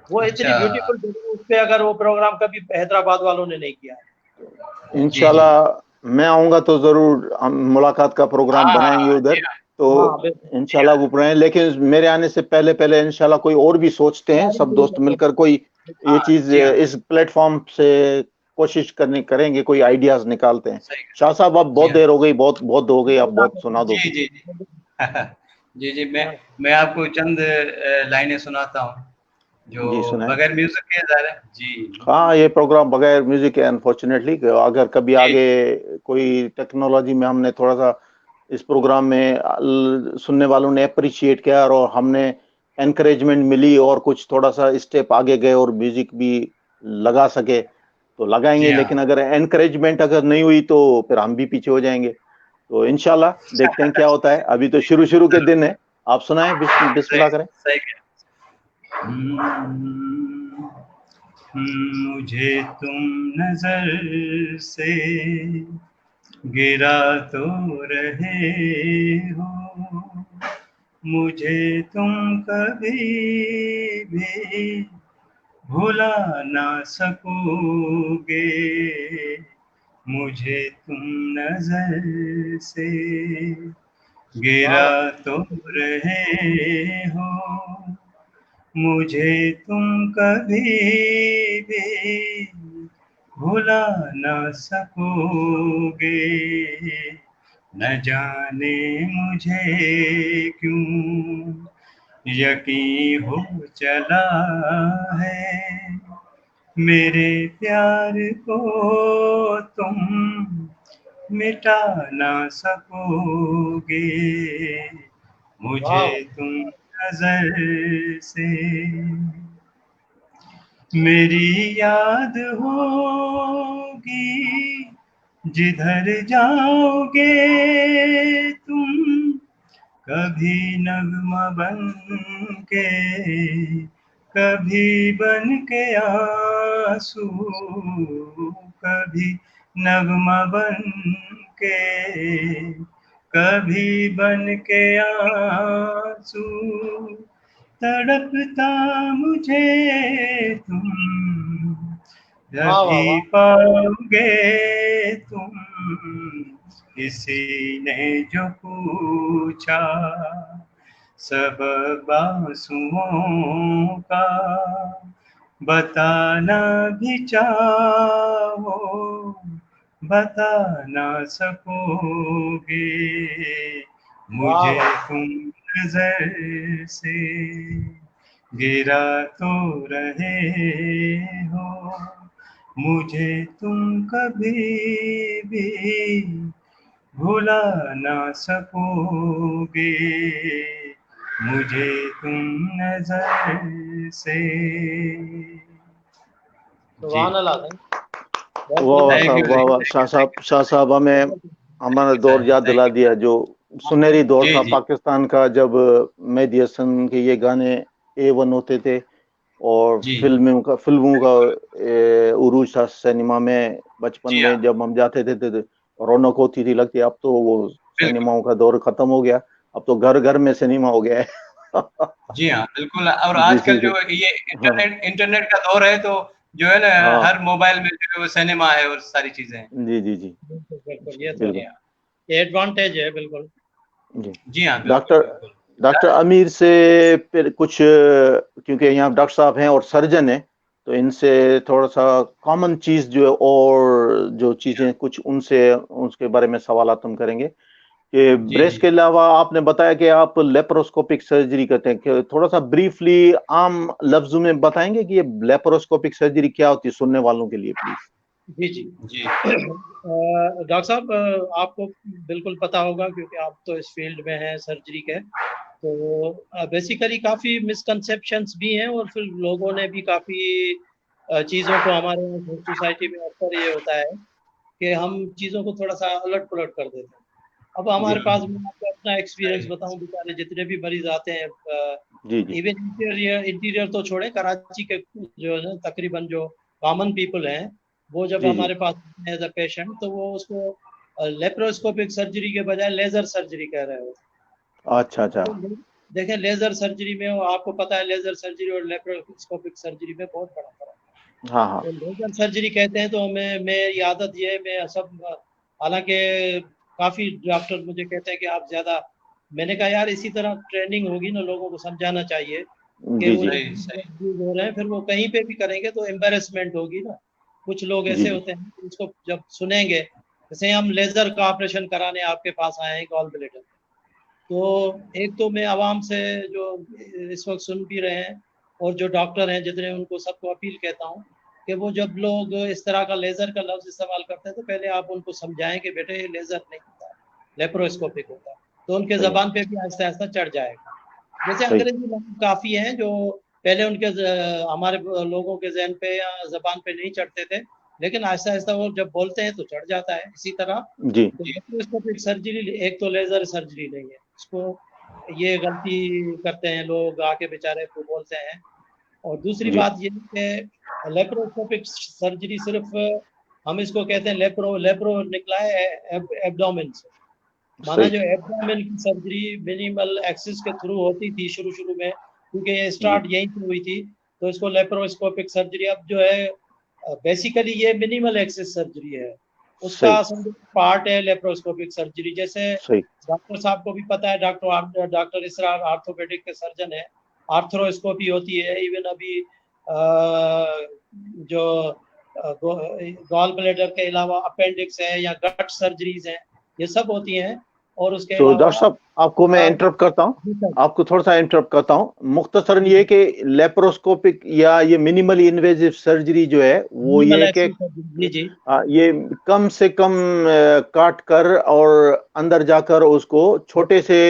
वो इतनी ब्यूटीफुल जगह, उस पे अगर वो प्रोग्राम कभी हैदराबाद वालों ने नहीं किया है। इंशाल्लाह मैं आऊंगा तो जरूर हम मुलाकात का प्रोग्राम बनाएंगे उधर, तो इंशाल्लाह वो पढ़ाएं, लेकिन मेरे आने से पहले पहले इंशाल्लाह कोई और भी सोचते हैं, सब दोस्त मिलकर कोई ये चीज इस प्लेटफॉर्म से कोशिश करेंगे, कोई आइडियाज निकालते हैं। शाह साहब, अब बहुत देर हो गई, बहुत हो गई, आप बहुत सुना दो। जी जी जी जी, मैं आपको चंद लाइनें सुनाता हूँ जो बगैर म्यूजिक के जा रहे हैं जी। हाँ, ये प्रोग्राम बगैर म्यूजिक है अनफॉर्चुनेटली। अगर कभी आगे कोई टेक्नोलॉजी में हमने थोड़ा सा इस प्रोग्राम में सुनने वालों ने अप्रिशिएट किया और हमने एनकरेजमेंट मिली और कुछ थोड़ा सा स्टेप आगे गए और म्यूजिक भी लगा सके तो लगाएंगे, लेकिन अगर एनकरेजमेंट अगर नहीं हुई तो फिर हम भी पीछे हो जाएंगे। तो इंशाल्लाह देखते हैं क्या होता है, अभी तो शुरू के दिन है। आप सुनाएं, बिस्मिल्लाह करें। मुझे तुम नजर से गिरा तो रहे हो, मुझे तुम कभी भी भुला ना सकोगे, मुझे तुम नजर से गिरा तो रहे हो, मुझे तुम कभी भी भुला ना सकोगे, न जाने मुझे क्यों यकीन हो चला है, मेरे प्यार को तुम मिटा ना सकोगे, मुझे तुम नजर से। मेरी याद होगी जिधर जाओगे तुम, कभी नगमा बन के, कभी बन के आंसू, कभी नगमा बन के, कभी बन के आंसू, तड़पता मुझे तुम जभी पाओगे तुम, किसी ने जो पूछा सबब आंसुओं का, बताना भी चाहो बता ना सकोगे, मुझे तुम नजर से गिरा तो रहे हो, मुझे तुम कभी भी भुला ना सकोगे, मुझे तुम नजर से। वाह शाह साहब हमें हमारा दौर याद दिला दिया, जो सुनहरी दौर था पाकिस्तान का, जब मेहदी हसन के ये गाने A1 होते थे और फिल्मों का उरूज था सिनेमा में। बचपन में जब हम जाते थे तो रौनक होती थी, लगती। अब तो वो सिनेमाओं का दौर खत्म हो गया, अब तो घर घर में सिनेमा हो गया है। जी हाँ बिल्कुल। और आजकल जो ये इंटरनेट का दौर है, तो जो है ना हर मोबाइल में जो सिनेमा है और सारी चीजें हैं। जी जी जी ये तो एडवांटेज है बिल्कुल। जी हाँ। डॉक्टर अमीर से फिर कुछ, क्योंकि यहाँ डॉक्टर साहब हैं और सर्जन हैं, तो इनसे थोड़ा सा कॉमन चीज जो है और जो चीजें कुछ उनसे उसके बारे में सवालात हम करेंगे कि ब्रेस्ट के अलावा आपने बताया कि आप लेप्रोस्कोपिक सर्जरी करते हैं। थोड़ा सा ब्रीफली आम लफ्जों में बताएंगे कि ये लेप्रोस्कोपिक सर्जरी क्या होती है, सुनने वालों के लिए प्लीज। जी जी जी डॉक्टर साहब, आपको बिल्कुल पता होगा क्योंकि आप तो इस फील्ड में हैं सर्जरी के, तो बेसिकली काफ़ी मिसकंसेप्शंस भी हैं और फिर लोगों ने भी काफ़ी चीज़ों को, हमारे सोसाइटी में अक्सर ये होता है कि हम चीज़ों को थोड़ा सा अलट पलट कर देते हैं। अब हमारे पास, मैं आपको अपना एक्सपीरियंस बताऊं, बेचारे जितने भी मरीज आते हैं, इवन इंटीरियर तो छोड़े, कराची के जो है ना तकरीबन जो कॉमन पीपल हैं, वो जब हमारे पास एज अ पेशेंट, तो वो उसको लेप्रोस्कोपिक सर्जरी के बजाय लेजर सर्जरी कह रहे हो। अच्छा अच्छा। तो देखें, लेजर सर्जरी में आपको पता है, लेजर सर्जरी और लेप्रोस्कोपिक सर्जरी में बहुत बड़ा फर्क है। हाँ हाँ। तो लेजर सर्जरी कहते हैं तो मेरी आदत ये है, मैं सब, हालांकि काफ़ी डॉक्टर मुझे कहते हैं कि आप ज़्यादा मैंने कहा यार इसी तरह ट्रेनिंग होगी ना, लोगों को समझाना चाहिए कि जी वो जी सही सही। यूज हो रहे हैं, फिर वो कहीं पे भी करेंगे तो एम्बेरसमेंट होगी ना। कुछ लोग जी ऐसे जी होते हैं उसको जब सुनेंगे, जैसे हम लेजर का ऑपरेशन कराने आपके पास आए हैं गॉल ब्लेडर, तो एक तो मैं आवाम से जो इस वक्त सुन भी रहे हैं और जो डॉक्टर हैं जितने, उनको सबको अपील कहता हूँ कि वो जब लोग इस तरह का लेजर का लफ्ज इस्तेमाल करते हैं तो पहले आप उनको समझाएं कि बेटे ये लेजर नहीं होता है, लेप्रोस्कोपिक होता है, तो उनके सही जबान पे भी आहिस्ता आहिस्ता चढ़ जाएगा। जैसे सही अंग्रेजी लफ्ज काफी हैं जो पहले उनके हमारे लोगों के जहन पे या जबान पे नहीं चढ़ते थे, लेकिन आहिस्ता आहिस्ता वो जब बोलते हैं तो चढ़ जाता है। इसी तरह जी तो लेप्रोस्कोपिक सर्जरी एक तो लेजर सर्जरी नहीं है, इसको ये गलती करते हैं लोग आके बेचारे को बोलते हैं। और दूसरी जी बात ये है कि लेप्रोस्कोपिक सर्जरी सिर्फ, हम इसको कहते हैं लेप्रो, लेप्रो निकला है एब्डोमेन से, माना सही जो एब्डोमेन की सर्जरी मिनिमल एक्सिस के थ्रू होती थी शुरू शुरू में, क्योंकि ये जी स्टार्ट यहीं से हुई थी, तो इसको लेप्रोस्कोपिक सर्जरी अब जो है बेसिकली ये मिनिमल एक्सिस सर्जरी है, उसका सही पार्ट है लेप्रोस्कोपिक सर्जरी। जैसे सही डॉक्टर साहब को भी पता है, डॉक्टर इसरार आर्थोपेडिक के सर्जन है, आर्थ्रोस्कोपी होती है, इवन अभी जो गॉल ब्लैडर के अलावा अपेंडिक्स है या गट सर्जरीज हैं, ये सब होती हैं। और उसके तो अलावा डॉक्टर साहब आपको मैं अ, इंटरप्ट करता हूँ, जी सर, आपको थोड़ा सा इंटरप्ट करता हूँ। मुख्तसरन जी ये कि लेप्रोस्कोपिक या ये मिनिमल इन्वेजिव सर्जरी जो है वो मिनिमल ये कि एक्सिस सर्जरी, जी जी ये कम से कम काट कर और अंदर जाकर उसको छोटे से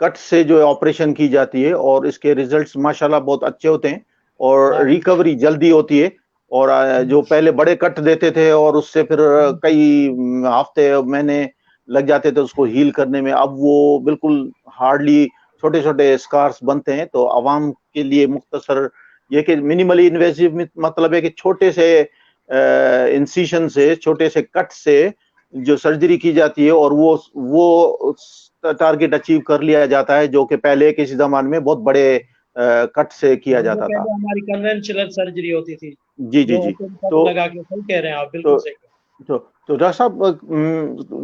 कट से जो ऑपरेशन की जाती है, और इसके रिजल्ट्स माशाल्लाह बहुत अच्छे होते हैं और हाँ जी रिकवरी जल्दी होती है। और जो पहले बड़े कट देते थे और उससे फिर कई हफ्ते महीने लग जाते थे उसको हील करने में, अब वो बिल्कुल हार्डली छोटे छोटे स्कार्स बनते हैं। तो आवाम के लिए मुख्तसर ये कि मिनिमली इन्वेसिव मतलब है कि छोटे से इंसिशन से, छोटे से कट से जो सर्जरी की जाती है और वो टारगेट अचीव कर लिया जाता है, जो कि पहले किसी जमाने में बहुत बड़े कट से किया वो जाता था। पहले हमारी कन्वेंशनल सर्जरी होती थी, जी जी जो जी। ओपन कट तो लगा के, सही कह रहे हैं आप, बिल्कुल तो सही कह तो तो डॉक्टर साहब,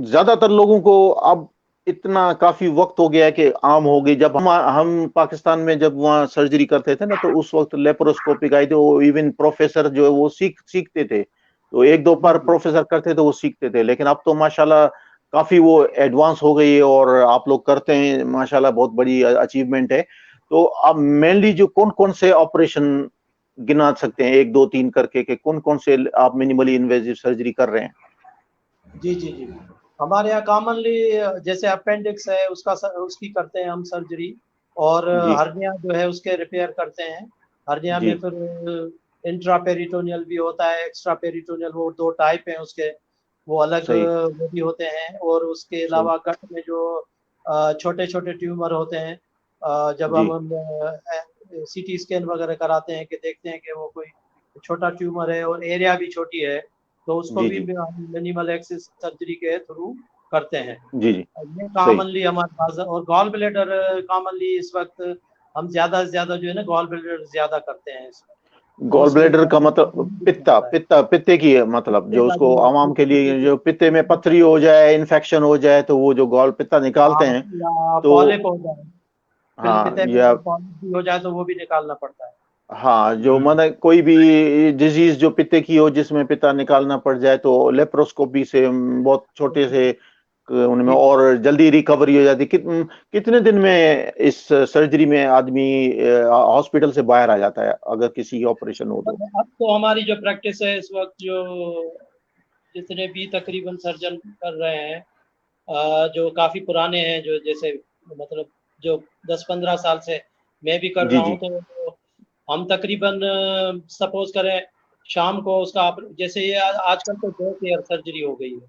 ज्यादातर लोगों को अब इतना काफी वक्त हो गया है कि आम हो गई। जब हम पाकिस्तान में जब वहाँ सर्जरी करते थे ना, तो उस वक्त लेप्रोस्कोपिक आई थी, वो इवन प्रोफेसर जो है वो सीखते थे, तो एक दो जी बार जी प्रोफेसर करते थे वो सीखते थे। लेकिन अब तो माशाल्लाह काफी वो एडवांस हो गई है और आप लोग करते हैं, माशाल्लाह बहुत बड़ी अचीवमेंट है। तो अब मेनली जो कौन कौन से ऑपरेशन गिना सकते हैं एक दो तीन करके, कि कौन कौन से आप मिनिमली इन्वेजिव सर्जरी कर रहे हैं? जी जी जी। हमारे यहाँ कॉमनली जैसे अपेंडिक्स है उसका उसकी करते हैं हम सर्जरी, और जी हर्निया जो है उसके रिपेयर करते हैं। हर्निया जी में फिर इंट्रा पेरिटोनियल भी होता है, एक्स्ट्रा पेरिटोनियल, वो दो टाइप हैं उसके, वो अलग सही वो भी होते हैं। और उसके सही अलावा गट में जो छोटे छोटे ट्यूमर होते हैं, जब जी हम सीटी स्कैन वगैरह कराते हैं कि देखते हैं कि वो कोई छोटा ट्यूमर है और एरिया भी छोटी है, तो उसको जी भी जी हम मिनिमल एक्सिस सर्जरी के थ्रू करते हैं। जी जी ये सही। कॉमनली हमारे पास। और गॉल ब्लैडर कॉमनली इस वक्त हम ज्यादा से ज्यादा जो है ना गॉल ब्लैडर ज्यादा करते हैं इस वक्त, तो गॉल उसमें ब्लैडर का मतलब पित्ता, पित्ते की है, मतलब पित्ते जो का उसको जो आवाम के लिए, जो पित्ते में पथरी हो जाए, इन्फेक्शन हो जाए, तो वो जो गॉल पित्ता निकालते हैं। या तो पॉलिप हो जाए, हाँ पित्ते में या पॉलिप भी हो जाए तो वो भी निकालना पड़ता है। हाँ, जो मतलब कोई भी डिजीज जो पित्ते की हो जिसमें पित्ता निकालना पड़ जाए, तो लेप्रोस्कोपी से बहुत छोटे से उनमें जी और जल्दी रिकवरी हो जाती। कितने दिन में इस सर्जरी में आदमी हॉस्पिटल से बाहर आ जाता है अगर किसी ऑपरेशन हो तो? अब तो हमारी जो प्रैक्टिस है इस वक्त, जो जितने भी तकरीबन सर्जन कर रहे हैं, जो काफ़ी पुराने हैं, जो जैसे मतलब जो 10-15 साल से मैं भी कर जी रहा हूँ, जी तो हम तकरीबन सपोज करें शाम को उसका जैसे ये आजकल तो डे केयर सर्जरी हो गई है, तो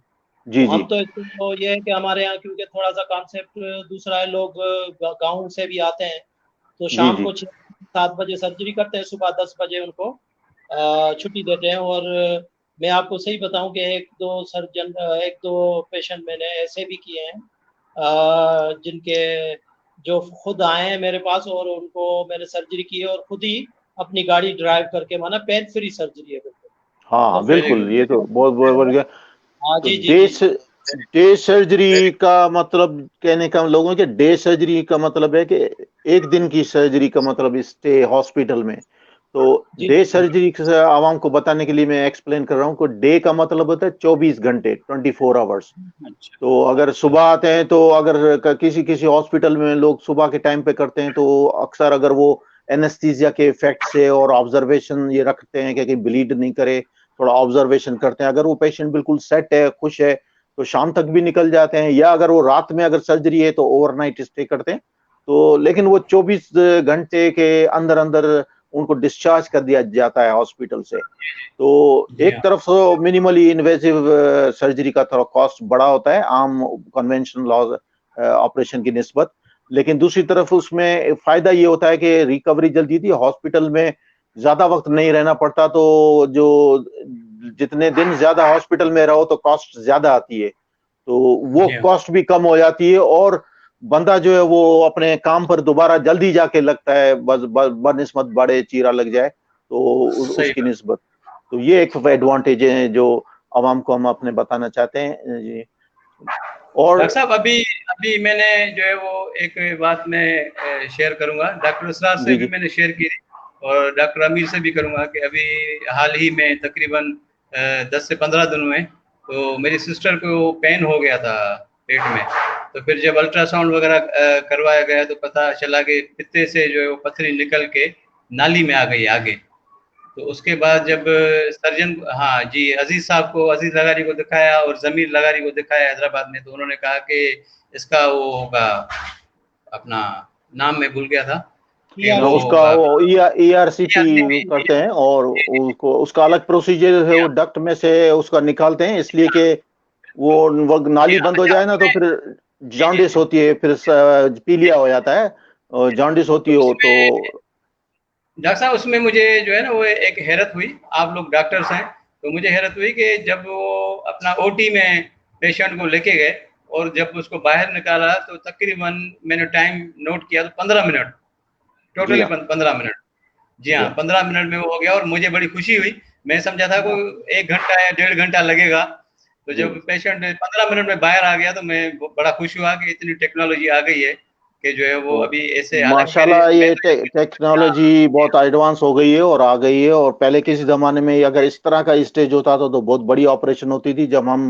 जी जी हम तो इसको ये है कि हमारे यहाँ क्योंकि थोड़ा सा कॉन्सेप्ट दूसरा है, लोग गाँव से भी आते हैं, तो जी शाम जी को 6-7 बजे सर्जरी करते हैं, सुबह 10 बजे उनको छुट्टी देते हैं। और मैं आपको सही बताऊं कि एक दो पेशेंट मैंने ऐसे भी किए हैं, जिनके जो खुद आए हैं मेरे पास और उनको मैंने सर्जरी की है, और खुद ही अपनी गाड़ी ड्राइव करके, माना पेन फ्री सर्जरी है बिल्कुल। तो हाँ वेरी बिल्कुल, गुड। ये तो बहुत बहुत बढ़िया। हाँ तो जी जी जी। डे सर्जरी का मतलब, कहने का लोगों के डे सर्जरी का मतलब है कि एक दिन की सर्जरी का मतलब स्टे हॉस्पिटल में। तो जी डे जी सर्जरी आवाम को बताने के लिए मैं एक्सप्लेन कर रहा हूँ कि डे का मतलब होता है 24 घंटे, 24 आवर्स। अच्छा। तो अगर सुबह आते हैं तो अगर किसी किसी हॉस्पिटल में लोग सुबह के टाइम पे करते हैं, तो अक्सर अगर वो एनेस्थीसिया के इफेक्ट से और ऑब्जर्वेशन ये रखते हैं कि कहीं ब्लीड नहीं करे, थोड़ा ऑब्जर्वेशन करते हैं, अगर वो पेशेंट बिल्कुल सेट है, खुश है, तो शाम तक भी निकल जाते हैं, या अगर वो रात में अगर सर्जरी है तो ओवरनाइट स्टे करते हैं। तो लेकिन वो 24 घंटे के अंदर अंदर उनको डिस्चार्ज कर दिया जाता है हॉस्पिटल से। तो जी एक हाँ। तरफ मिनिमली इन्वेसिव सर्जरी का थोड़ा कॉस्ट बड़ा होता है आम कन्वेंशनल ऑपरेशन की निस्बत, लेकिन दूसरी तरफ उसमें फायदा ये होता है कि रिकवरी जल्दी थी, हॉस्पिटल में ज्यादा वक्त नहीं रहना पड़ता, तो जो जितने दिन ज्यादा हॉस्पिटल में रहो तो कॉस्ट ज्यादा आती है, तो वो जी हाँ। कॉस्ट भी कम हो जाती है, और बंदा जो है वो अपने काम पर दोबारा जल्दी जाके लगता है, बस बनिस्बत बड़े चीरा लग जाए तो सही उसकी बात। निस्बत। तो ये एक एडवांटेज है जो आवाम को हम अपने बताना चाहते हैं जी। और डॉक्टर साहब, अभी अभी मैंने जो है वो एक बात मैं शेयर करूंगा, डॉक्टर उसराज से जी भी जी मैंने शेयर की थी और डॉक्टर अमीर से भी करूंगा कि अभी हाल ही में तकरीबन 10 से 15 दिन में तो मेरी सिस्टर को पेन हो गया था पेट में। तो फिर जब अल्ट्रासाउंड वगैरह करवाया गया तो पता चला कि पित्ते से जो है वो पथरी निकल के नाली में आ गई आगे। तो उसके बाद जब सर्जन, हाँ जी, अजीज साहब को, अजीज लगारी को दिखाया और जमीर लगारी को दिखाया हैदराबाद में, तो उन्होंने कहा कि इसका वो होगा अपना, नाम मैं भूल गया था, कि वो ERCP। उसका होगा वो ERCP ERCP। करते हैं, और उसको उसका अलग प्रोसीजर है, वो डक्ट में से उसका निकालते हैं, इसलिए कि वो जी नाली हाँ, बंद हो अच्छा जाए ना तो फिर जी जी जॉन्डिस जी। होती है, फिर पीलिया हो जाता है, और जॉन्डिस होती तो हो तो। उसमें डॉक्टर साहब, उसमें मुझे जो है ना वो एक हैरत हुई, आप लोग डॉक्टर्स हैं, तो मुझे हैरत हुई कि जब वो अपना ओटी में पेशेंट को लेके गए और जब उसको बाहर निकाला तो तकरीबन मैंने टाइम नोट किया तो 15 मिनट, जी टोटली हाँ 15 मिनट। जी जी हाँ, हाँ 15 मिनट में वो हो गया और मुझे बड़ी खुशी हुई। मैं समझा था को 1 घंटा या 1.5 घंटा लगेगा। तो जी। जब पेशेंट 15 मिनट में बाहर आ गया तो मैं बड़ा खुश हुआ कि इतनी टेक्नोलॉजी आ गई है कि जो है वो तो अभी ऐसे, हालांकि मेरे माशाल्लाह मैं ये तो टेक्नोलॉजी बहुत एडवांस हो गई है और आ गई है, और पहले किसी जमाने में अगर इस तरह का स्टेज होता तो बहुत बड़ी ऑपरेशन होती थी। जब हम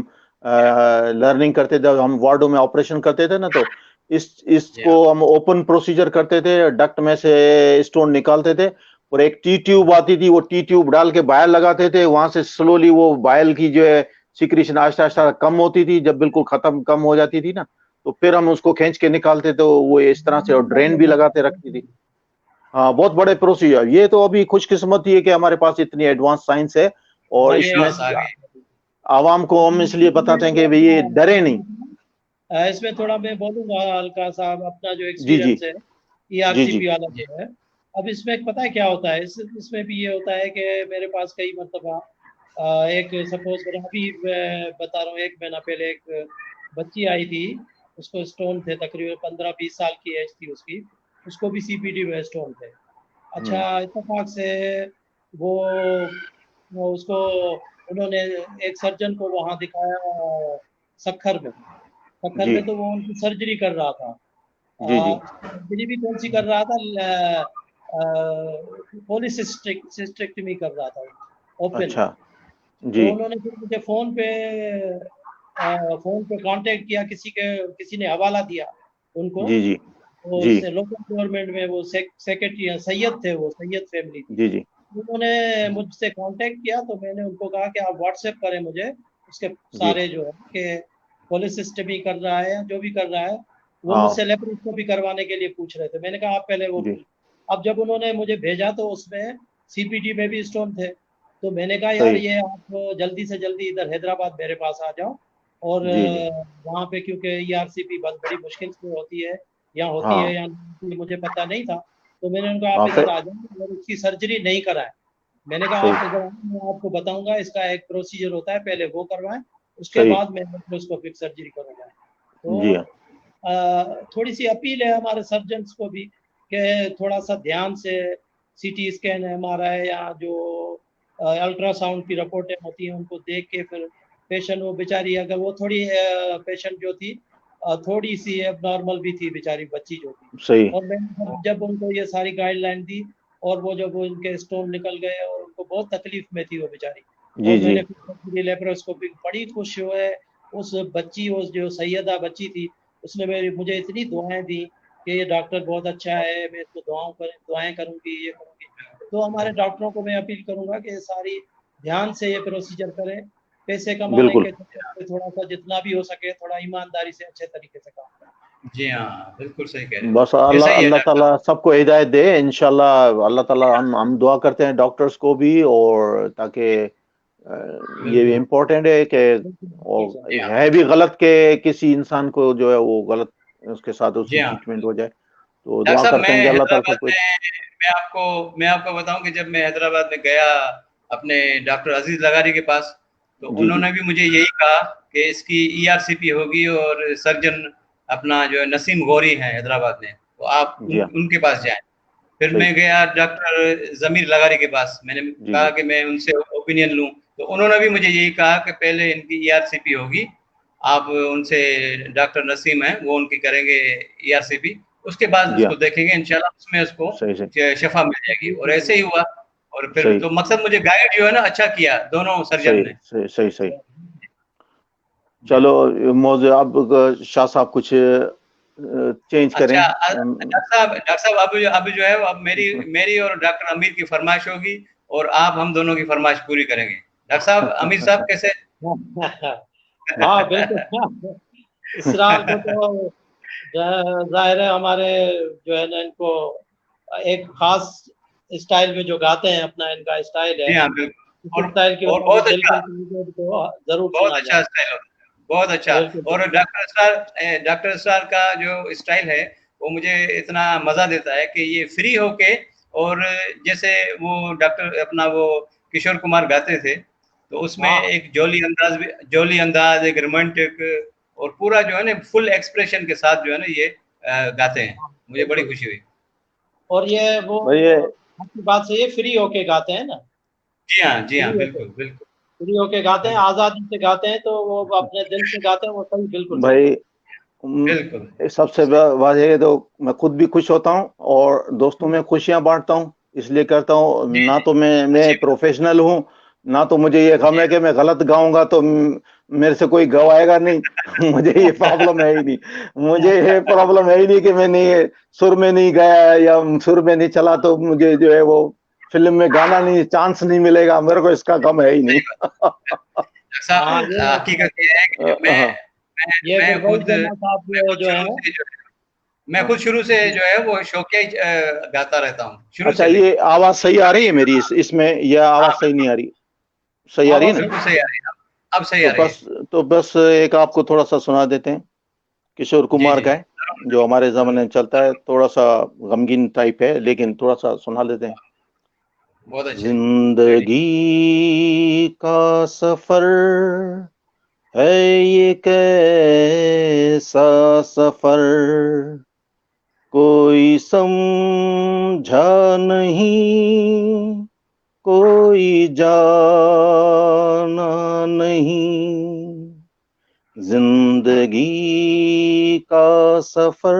लर्निंग करते थे, जब हम वार्डों में ऑपरेशन करते थे ना, तो जी हाँ इसको हम ओपन प्रोसीजर करते थे, डक्ट में से स्टोन निकालते थे, और एक टी ट्यूब आती थी, वो टी ट्यूब डाल के बायल लगाते थे, वहां से स्लोली वो बायल की जो है सिक्रीशन आहिस्ता आहिस्ता कम होती थी, जब बिल्कुल खत्म कम हो जाती थी ना, तो फिर हम उसको खींच के निकालते, तो वो इस तरह से, और ड्रेन भी लगाते रखती थी। हाँ, बहुत बड़े प्रोसीजर, ये तो अभी खुशकिस्मती है कि हमारे पास इतनी एडवांस साइंस है, और हाँ, इसमें एडवांस आ गई। आवाम को हम इसलिए बताते हैं कि भाई ये डरे नहीं। इसमें थोड़ा मैं बोलूंगा हल्का सा अपना जो जी जी एक्सपीरियंस है जी जी ERCP वाला जी जो है। अब इसमें पता है क्या होता है, इसमें भी ये होता है कि मेरे पास कई मरतबा एक सपोज करो, अभी मैं बता रहा हूँ, 1 महीना पहले एक बच्ची आई थी, उसको स्टोन थे, तकरीबन 15-20 साल की एज थी उसकी, उसको भी CPD में स्टोन थे। हम्म, अच्छा, इत्तेफाक से वो उसको उन्होंने एक सर्जन को वहां दिखाया सखर में। सखर जी में तो वो उनकी सर्जरी कर रहा था। जी जी। सर्जरी भी कौन सी कर रहा था, पॉलीसिस्टेक्टमी कर रहा था ओपन। अच्छा। जी तो उन्होंने फिर मुझे फोन पे कांटेक्ट किया, किसी ने हवाला दिया उनको। जी जी वो जी लोकल गवर्नमेंट में वो सेक्रेटरी सैयद थे, वो सैयद फैमिली थी। जी जी उन्होंने मुझसे कांटेक्ट किया तो मैंने उनको कहा कि आप व्हाट्सएप करें मुझे उसके जी। सारे जो है कि पॉलिसिस्टमी कर रहा है या जो भी कर रहा है। वो हाँ मुझसे लेप्रोस्कोपी करवाने के लिए पूछ रहे थे, मैंने कहा आप पहले वो। जी अब जब उन्होंने मुझे भेजा तो उसमें CPD में भी स्टोन थे। तो मैंने कहा यार सही। ये आप जल्दी से जल्दी इधर हैदराबाद मेरे पास आ जाओ। और जी जी वहाँ पे क्योंकि ERCP बहुत बड़ी मुश्किल से होती है, या होती है हाँ या नहीं होती है, मुझे पता नहीं था। तो मैंने उनको आप हाँ इधर आ जाओ और उसकी सर्जरी नहीं कराएं। मैंने कहा सही आप इधर आएं, मैं आपको बताऊंगा, इसका एक प्रोसीजर होता है, पहले वो करवाएं, उसके सही। बाद मैं लेप्रोस्कोपिक सर्जरी करूंगा। जी तो हाँ थोड़ी सी अपील है हमारे सर्जन्स को भी कि थोड़ा सा ध्यान से CT स्कैन, MRI या जो अल्ट्रासाउंड की रिपोर्टें होती हैं उनको देख के फिर पेशेंट वो बेचारी, अगर वो थोड़ी पेशेंट जो थी थोड़ी सी एबनॉर्मल भी थी बेचारी बच्ची जो थी, सही। और मैंने जब उनको ये सारी गाइडलाइन दी और वो जब उनके स्टोन निकल गए और उनको बहुत तकलीफ में थी वो बेचारी, जी और जी मैंने फिर लेप्रोस्कोपी बड़ी खुश हुए उस बच्ची, उस जो सैयदा बच्ची थी उसने मुझे इतनी दुआएं दी कि ये डॉक्टर बहुत अच्छा है, मैं इसको दुआएं करूंगी, ये करूंगी। तो हमारे डॉक्टरों को मैं अपील करूंगा कि सारी ध्यान से ये प्रोसीजर करें, पैसे कमाने बिल्कुल। के चक्कर में थोड़ा सा जितना भी हो सके थोड़ा ईमानदारी से अच्छे तरीके से काम करें। जी हाँ, बिल्कुल सही कह रहे हैं। बस ऐसा अल्लाह ही है अल्लाह डॉक्टर ताला सबको हिदायत दे इंशाल्लाह। अल्लाह ताला हम दुआ करते हैं डॉक्टर्स को भी, और ताकि ये भी बिल्कुल। इम्पोर्टेंट है कि बिल्कुल और सर। जी हाँ, है भी गलत के किसी इंसान को जो है वो गलत उसके साथ जी उसकी हाँ। ट्रीटमेंट हो जाए, तो डॉक्टर दुआ साहब, करते मैं हैं कि अल्लाह ताला हैदराबाद सबको। में मैं आपको बताऊं कि जब मैं हैदराबाद में गया अपने डॉक्टर अजीज लगारी के पास, तो जी जी उन्होंने भी मुझे यही कहा कि इसकी ईआरसीपी होगी, और सर्जन अपना जो है नसीम गौरी है हैदराबाद में, तो आप जी हाँ उनके पास जाएं। फिर सही। मैं गया डॉक्टर जमीर लगारी के पास, मैंने जी कहा जी कि मैं उनसे ओपिनियन लूं, तो उन्होंने भी मुझे यही कहा कि पहले इनकी ईआरसीपी होगी, आप उनसे, डॉक्टर नसीम है वो उनकी करेंगे ईआरसीपी, उसके बाद जी हाँ उसको देखेंगे इंशाल्लाह उसमें उसको सही सही शफा मिल जाएगी। और ऐसे ही हुआ। और फिर सही तो मकसद मुझे गाइड जो है ना अच्छा किया दोनों सर्जन सही ने। सही सही सही। जी चलो हाँ। मौजूद अब शाह साहब कुछ चेंज करें। अच्छा, डॉक्टर साहब अब जो है अब मेरी मेरी और डॉक्टर अमीर की फरमाइश होगी, और आप हम दोनों की फरमाइश पूरी करेंगे। डॉक्टर साहब, अमीर साहब कैसे? हाँ बिल्कुल। इसरार को तो जाहिर है हमारे जो है ना इनको एक खास स्टाइल में जो गाते हैं, अपना इनका स्टाइल है, जी हाँ, बिल्कुल। इस स्टाइल की और वजह से बहुत दिल अच्छा, के करीब को जरूर बहुत सुना अच्छा जाए। स्टाइल होता है, बहुत अच्छा। बिल्कुल और बिल्कुल। डॉक्टर स्टार का जो स्टाइल है वो मुझे इतना मजा देता है कि ये फ्री होके, और जैसे वो डॉक्टर अपना वो किशोर कुमार गाते थे, तो उसमें हाँ एक जोली अंदाज, एक रोमांटिक, और पूरा जो है ना फुल एक्सप्रेशन के साथ जो है ना ये गाते हैं। हाँ, मुझे बड़ी बिल्कुल। खुशी हुई। और ये वो भाई ये आपकी बात से ये फ्री होके गाते हैं ना, जी हाँ, जी हाँ, फ्री होके, बिल्कुल बिल्कुल फ्री होके गाते हैं, बिल्कुल आजादी से गाते हैं, तो वो अपने दिल से गाते हैं, वो सही, बिल्कुल सही भाई बात। उम, बिल्कुल सबसे वाजह है तो मैं खुद भी खुश होता हूँ और दोस्तों में खुशियां बांटता हूँ, इसलिए करता हूँ। जी ना जी, तो मैं अच्छी बात। प्रोफेशनल हूँ, ना तो मुझे ये जी गम है कि मैं गलत गाऊंगा तो मेरे से कोई गवाएगा नहीं। मुझे ये प्रॉब्लम है ही नहीं। मुझे ये प्रॉब्लम है ही नहीं कि मैं नहीं सुर में नहीं गाया या सुर में नहीं चला तो मुझे जो है वो फिल्म में गाना नहीं, चांस नहीं मिलेगा। मेरे को इसका गम है ही नहीं। सही बात। साहब, हाँ ये हकीकत ये है कि हाँ ये फिर मैं वही खुद जमा साहब मैं खुद जो शुरू है। से जो मैं हाँ। खुद शुरू से जो है वो शौकिया ही गाता रहता हूँ, शुरू अच्छा, से ये लेके। आवाज सही आ रही है मेरी इसमें, या आवाज हाँ, सही नहीं आ रही? सही आ रही है आवाज ना? सही बिल्कुल सही आ रही है। अब सही तो आ रही है। बस तो बस एक आपको थोड़ा सा सुना देते हैं। किशोर जी कुमार जी, का है, जरूर जो जरूर हमारे जरूर। जमाने में चलता है, थोड़ा सा गमगीन टाइप है, लेकिन थोड़ा सा सुना लेते हैं। बहुत अच्छे। रेडी। जिंदगी का सफर है ये कैसा सफर, कोई समझा नहीं, कोई जाना नहीं। जिंदगी का सफर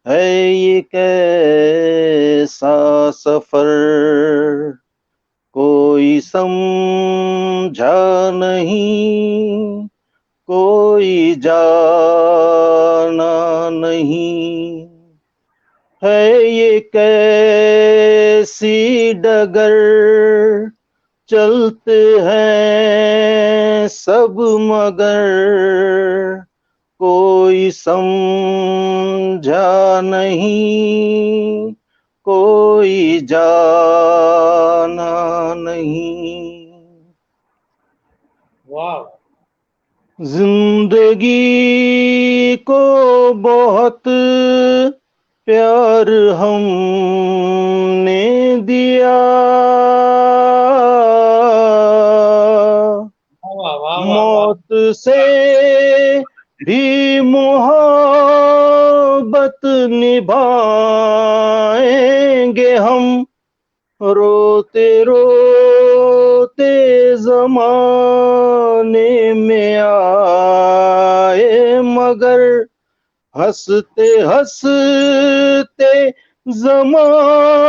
है ये कैसा सफर, कोई समझा नहीं, कोई जाना नहीं। है ये कैसी डगर, चलते हैं सब मगर, कोई समझा नहीं, कोई जाना नहीं। वाह। जिंदगी को बहुत प्यार हमने दिया, वाह वाह वाह वाह। मौत से भी मोहब्बत निभाएंगे हम, रोते रोते रोते जमाने में आए, मगर हंसते हंसते जमाने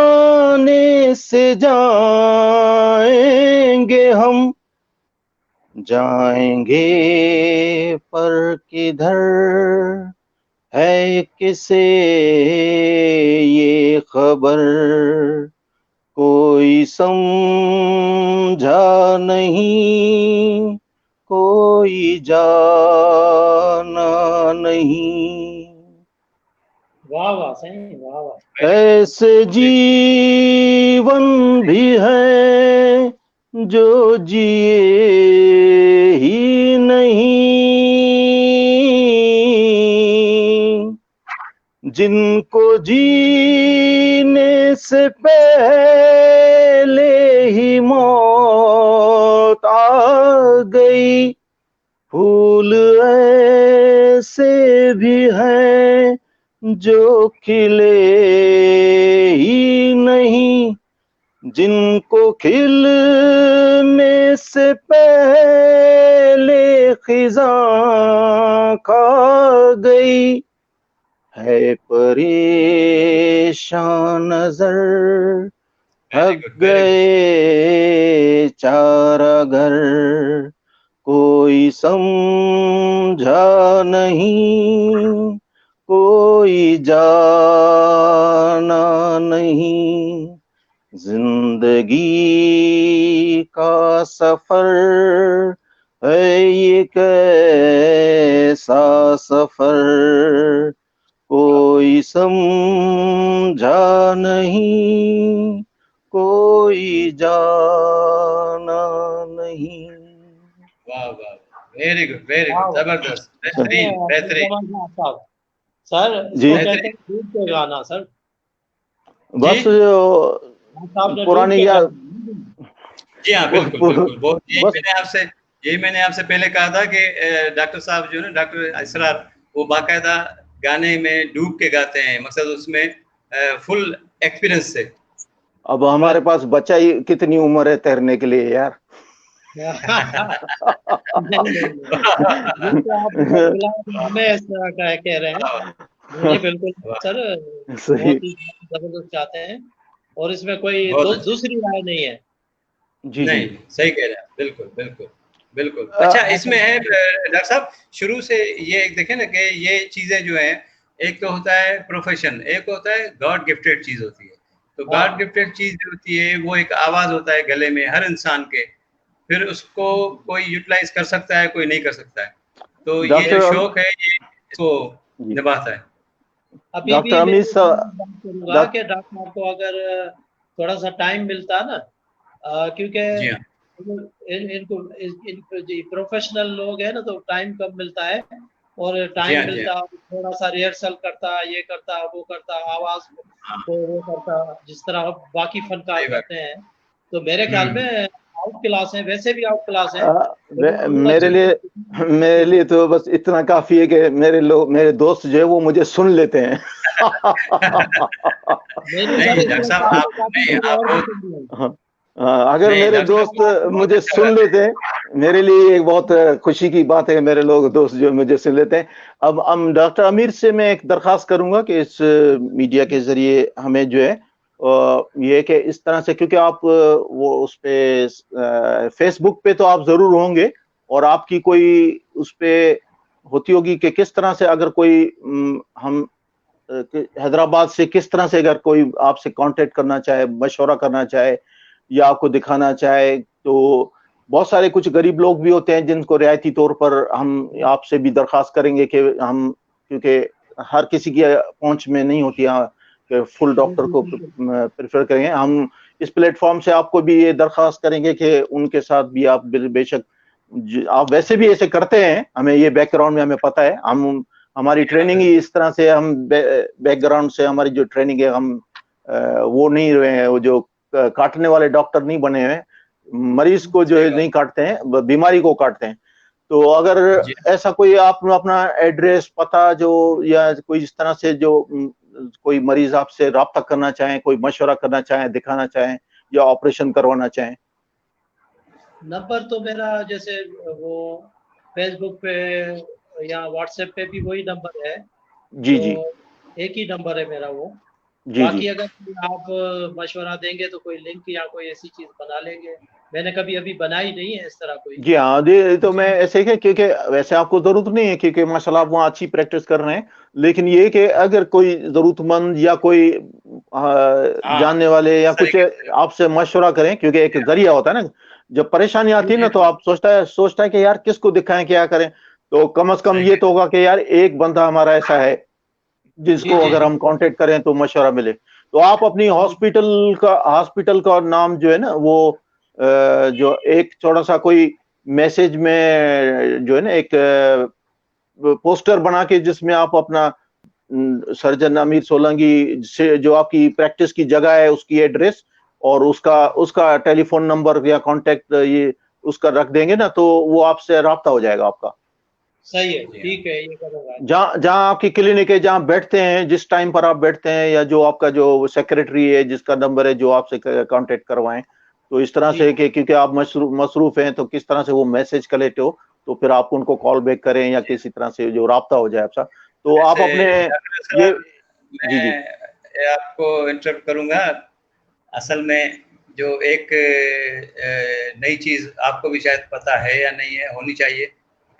से जाएंगे हम, जाएंगे पर किधर है किसे ये खबर, कोई समझा नहीं, कोई जाना नहीं। वाह वाह, सही, वाह वाह। ऐसे जीवन भी है जो जिए ही नहीं, जिनको जीने से पहले ही मौत आ गई। फूल ऐसे भी हैं जो खिले ही नहीं, जिनको खिलने से पहले खिज़ां खा गई। है परेशान नजर, थक गए चारा घर, कोई समझा नहीं, कोई जाना नहीं। जिंदगी का सफर है ये कैसा सफर, कोई समझा नहीं, कोई जाना नहीं। वाह वाह, वेरी गुड, जबरदस्त, बेहतरीन बेहतरीन। सर जी इसको कहते हैं डूब के गाना सर। बस पुरानी याद। जी हाँ, बिल्कुल बिल्कुल, वो यही मैंने आपसे पहले कहा था कि डॉक्टर साहब जो है ना, डॉक्टर इसरार, वो बाकायदा गाने में डूब के गाते हैं, मकसद उसमें फुल एक्सपीरियंस से। अब हमारे पास बच्चा ही कितनी उम्र है तैरने के लिए यार। हमें इस तरह का कह रहे हैं, नहीं बिल्कुल सर, बहुत ही जबरदस्त चाहते हैं, और इसमें कोई दूसरी राय नहीं है। जी नहीं, सही कह रहे हैं, बिल्कुल बिल्कुल बिल्कुल। अच्छा, इसमें है डॉक्टर साहब, शुरू से ये एक देखें ना कि ये चीजें जो है, एक तो होता है प्रोफेशन, एक होता है गॉड गिफ्टेड चीज होती है। तो गॉड गिफ्टेड चीज जो होती है वो एक आवाज होता है गले में हर इंसान के, फिर उसको कोई यूटिलाइज कर सकता है, कोई नहीं कर सकता है। तो ये जो शौक है ये इसको निभाता है। अभी भी मैं करूंगा कि डॉक्टर साहब को अगर थोड़ा सा टाइम मिलता ना, क्योंकि इनको प्रोफेशनल लोग हैं ना, तो टाइम कम मिलता है, और टाइम मिलता थोड़ा सा रिहर्सल करता, ये करता, वो करता, आवाज को वो करता, जिस तरह बाकी फनकार करते हैं। तो मेरे ख्याल में आउट क्लास है, वैसे भी आउट क्लास है। मेरे लिए तो बस इतना काफी है कि मेरे दोस्त जो है वो मुझे सुन लेते हैं। अगर मेरे दोस्त मुझे सुन लेते हैं, मेरे लिए एक बहुत खुशी की बात है, मेरे दोस्त जो मुझे सुन लेते हैं। अब हम डॉक्टर अमीर से मैं एक दरखास्त करूंगा कि इस मीडिया के जरिए हमें जो है ये कि इस तरह से, क्योंकि आप वो उस पे फेसबुक पे तो आप जरूर होंगे, और आपकी कोई उस पे होती होगी कि किस तरह से अगर कोई हम हैदराबाद से किस तरह से अगर कोई आपसे कांटेक्ट करना चाहे, मशवरा करना चाहे या आपको दिखाना चाहे, तो बहुत सारे कुछ गरीब लोग भी होते हैं जिनको रियायती तौर पर हम आपसे भी दरखास्त करेंगे कि हम, क्योंकि हर किसी की पहुंच में नहीं होती कि फुल डॉक्टर को प्रेफर करेंगे, हम इस प्लेटफॉर्म से आपको भी ये दरखास्त करेंगे कि उनके साथ भी आप बेशक, आप वैसे भी ऐसे करते हैं, हमें ये बैकग्राउंड में हमें पता है, हमारी ट्रेनिंग ही इस तरह से, हम बैकग्राउंड से हमारी जो ट्रेनिंग है, हम वो नहीं रहे हैं, वो जो काटने वाले डॉक्टर नहीं बने हुए, मरीज को जो है नहीं काटते हैं, बीमारी को काटते हैं। तो अगर ऐसा कोई आप अपना एड्रेस, पता जो, या कोई इस तरह से जो कोई मरीज आपसे राब्ता करना चाहें, कोई मशवरा करना चाहें, दिखाना चाहें या ऑपरेशन करवाना चाहें। नंबर तो मेरा जैसे वो फेसबुक पे या व्हाट्सएप पे भी वही नंबर है, जी तो जी एक ही नंबर है मेरा वो। जी जी बाकी अगर कोई आप मशवरा देंगे तो कोई लिंक या कोई ऐसी चीज़ बना लेंगे। मैंने कभी अभी बनाई नहीं है इस तरह कोई। जी हाँ। ये तो मैं ऐसे ही क्योंकि वैसे आपको जरूरत नहीं है, क्योंकि माशाल्लाह आप वहाँ अच्छी प्रैक्टिस कर रहे हैं। लेकिन ये कि अगर कोई जरूरतमंद या कोई हाँ, जानने वाले या इस कुछ तरीके से। आपसे मशवरा करें, क्योंकि एक जरिया होता है ना, जब परेशानी जी, आती है जी, ना, तो आप सोचता है कि यार किसको दिखाएं, क्या करें। तो कम से कम सही ये कह तो होगा कि यार एक बंदा हमारा ऐसा है जी, जिसको जी, अगर जी, हम कांटेक्ट करें तो मशवरा मिले। तो आप अपनी जी, हॉस्पिटल का नाम जो है ना वो जो एक थोड़ा सा कोई मैसेज में जो है ना एक पोस्टर बना के, जिसमें आप अपना सर्जन अमीर सोलंकी से जो आपकी प्रैक्टिस की जगह है उसकी एड्रेस और उसका उसका टेलीफोन नंबर या कांटेक्ट ये उसका रख देंगे ना, तो वो आपसे राब्ता हो जाएगा आपका। सही है, जी हाँ। ठीक है, ये करूँगा। जहाँ जहाँ आपकी क्लिनिक है, जहाँ बैठते हैं, जिस टाइम पर आप बैठते हैं, या जो आपका जो सेक्रेटरी है जिसका नंबर है जो आपसे कांटेक्ट करवाएं, तो इस तरह जी, से कि क्योंकि आप मसरूफ हैं, तो किस तरह से वो मैसेज कलेक्ट हो, तो फिर आप उनको कॉल बैक करें या किसी तरह से जो राब्ता हो जाए आपका, तो आप वैसे अपने डॉक्टर ये। साहब, जी जी मैं आपको इंटरप्ट करूँगा। असल में जो एक नई चीज़ आपको भी शायद पता है या नहीं है, होनी चाहिए,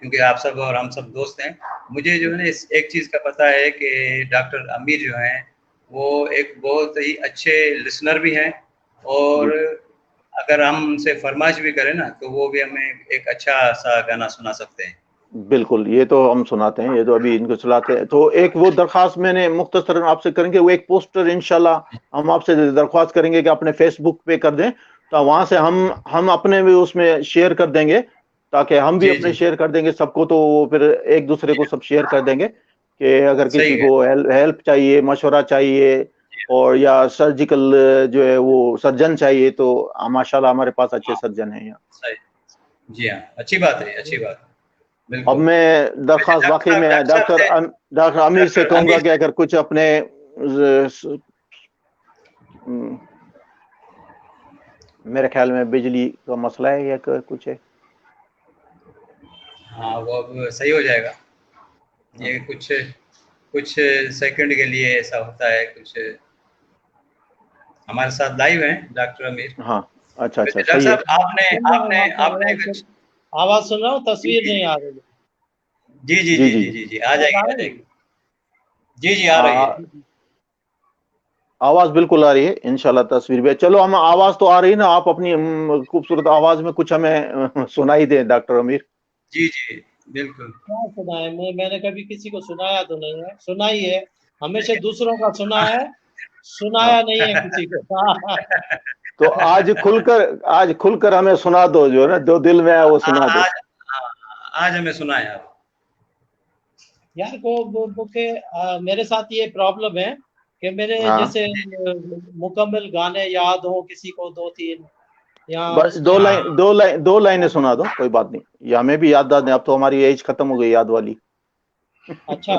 क्योंकि आप सब और हम सब दोस्त हैं। मुझे जो है ना इस एक चीज़ का पता है कि डॉक्टर आमिर जो हैं, वो एक बहुत ही अच्छे लिसनर भी हैं, और जी अगर हम उनसे फरमाइश भी करें ना, तो वो भी हमें एक अच्छा-सा गाना सुना सकते हैं। बिल्कुल, ये तो हम सुनाते हैं, ये तो अभी इनको चलाते हैं। तो एक वो दरख्वास्त मैंने मुख्तसरन आपसे करेंगे, वो एक पोस्टर इंशाल्लाह हम आपसे दरख्वास्त करेंगे कि अपने फेसबुक पे कर दें, तो वहां से हम अपने भी उसमें शेयर कर देंगे, ताकि हम भी जी, अपने जी। शेयर कर देंगे सबको, तो वो फिर एक दूसरे को सब शेयर कर देंगे कि अगर सही किसी है। को हेल्प चाहिए, मशवरा चाहिए, और या सर्जिकल जो है वो सर्जन चाहिए, तो माशाल्लाह हमारे पास अच्छे हाँ, सर्जन हैं यहाँ। सही। जी हाँ, अच्छी बात है, अच्छी बात है। अब बिल्कुल। मैं वैसे दरख्वास्त वाकई में डॉक्टर साहब से डॉक्टर आमिर से डॉक्टर कहूंगा आमिर कि से अगर कुछ अपने हम्म, मेरे ख्याल में बिजली का मसला है या कुछ है। हाँ, वो अब सही हो जाएगा। ये कुछ कुछ सेकंड के लिए ऐसा होता है, कुछ हमारे साथ लाइव हैं डॉक्टर आमिर। हाँ, अच्छा अच्छा, वैसे डॉक्टर सही है। साहब, आपने सुन रहा हूँ आपने आपका आपने आवाज़, कुछ। आवाज़ सुन रहा हूँ, जी, तस्वीर जी। नहीं आ रही है। जी, जी, जी जी, जी जी, जी, जी, आ आवाज़ जाएगी, आ आ रही है? जाएगी। जी, जी, आ रही है। आ, आवाज बिल्कुल आ रही है, इंशाल्लाह तस्वीर भी। चलो, हम आवाज तो आ रही है ना, आप अपनी खूबसूरत आवाज में कुछ हमें सुनाई दें डॉक्टर आमिर। जी, जी, बिल्कुल। क्या सुना है? मैंने कभी किसी को सुनाया तो नहीं है, सुना ही है, हमेशा दूसरों का सुना है, हाँ, सुनाया नहीं है किसी को। तो आज खुलकर हमें सुना दो, जो है ना जो दिल में है वो सुना दो। आज, हाँ, आज हमें सुनाएँ आप। यार वो के मेरे साथ ये प्रॉब्लम है कि मेरे हाँ, जैसे मुकम्मल गाने याद हो किसी को दो तीन, या बस उसमें दो लाइनें सुना दो, कोई बात नहीं, या हमें भी याद दाद नहीं, अब तो हमारी एज खत्म हो गई याद वाली। अच्छा,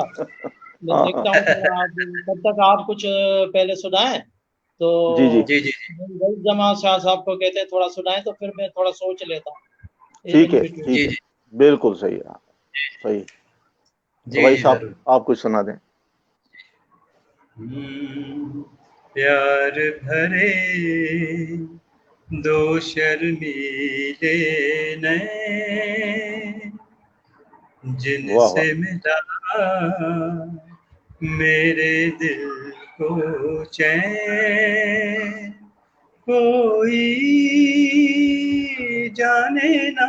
मैं हाँ, देखता हूँ थोड़ा आप, तब तक आप कुछ पहले सुनाएं तो जी जी, जी, जी, जी। वही जमा शाह साहब को कहते हैं थोड़ा सुनाएं, तो फिर मैं थोड़ा सोच लेता हूँ ठीक इन है, बिटवीन। ठीक जी, है, जी। बिल्कुल सही है, सही। तो जी, भाई जी, साहब, ज़रूर। आप कुछ सुना दें। प्यार भरे दो शर्मीले नैन, वाह जिनसे वाह, मिला मेरे दिल को चैन, कोई जाने ना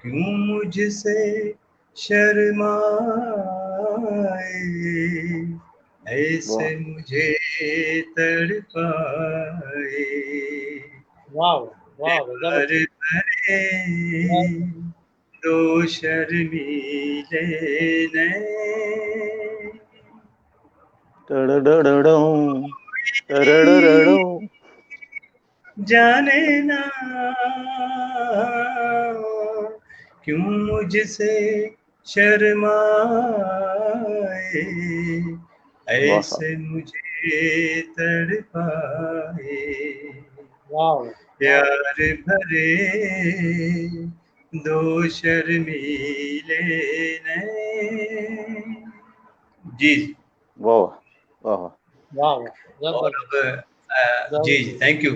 क्यों मुझसे शर्माए, वाह ऐसे मुझे तड़पाए, वाह वाह, प्यार जबरदस्त। भरे दो शर्मीले नैन, टड़डड़डों, कोई टड़डड़डों। जाने ना क्यों मुझसे शर्माए, वाह साहब, ऐसे मुझे तड़पाए। वाह प्यार भरे दो शर्मीले नैन। जी वाह वाह। वाह और जबरदस्त अब जी जबरदस्त। थैंक यू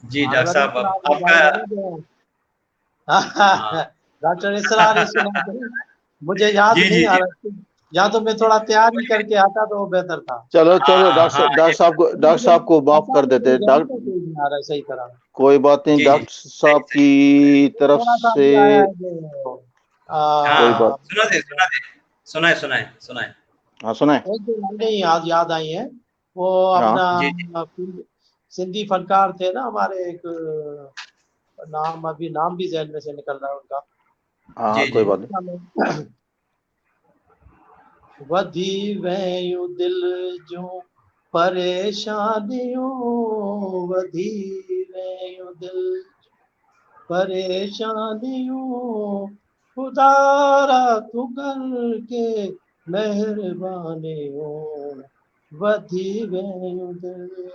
जी डॉक्टर मारवाड़ी साहब तो अब आपने आपका गाया ना जो हाँ डॉक्टर इसरार ही सुना थे, मुझे याद जी जी नहीं आ जी रहा, या तो मैं थोड़ा तैयारी करके आता तो वो बेहतर था। चलो चलो, हाँ हाँ डॉक्टर मुझे साहब को माफ पता कर नहीं, देते मुझे हैं। ध्यान तो कोई नहीं आ रहा है सही तरह। कोई बात नहीं, जी जी डॉक्टर सही साहब सही की वो तरफ थोड़ा सा से। अभी आया है जो कोई हाँ बात। सुना दे सुनाए सुनाए सुनाए हाँ सुनाए। एक दो लाइनें ही याद आई हैं। वो हाँ अपना जी जी सिंधी फनकार थे ना हमारे, एक नाम अभी नाम भी जहन में से निकल रहा है उनका। हाँ हाँ, जी कोई जी बात नहीं। वधी वयूं दिल जूं परेशानियूं, वधी वयूं दिल परेशानियूं, खुदारा तूं करके महिरबानियूं, वधी वयूं दिल जूं।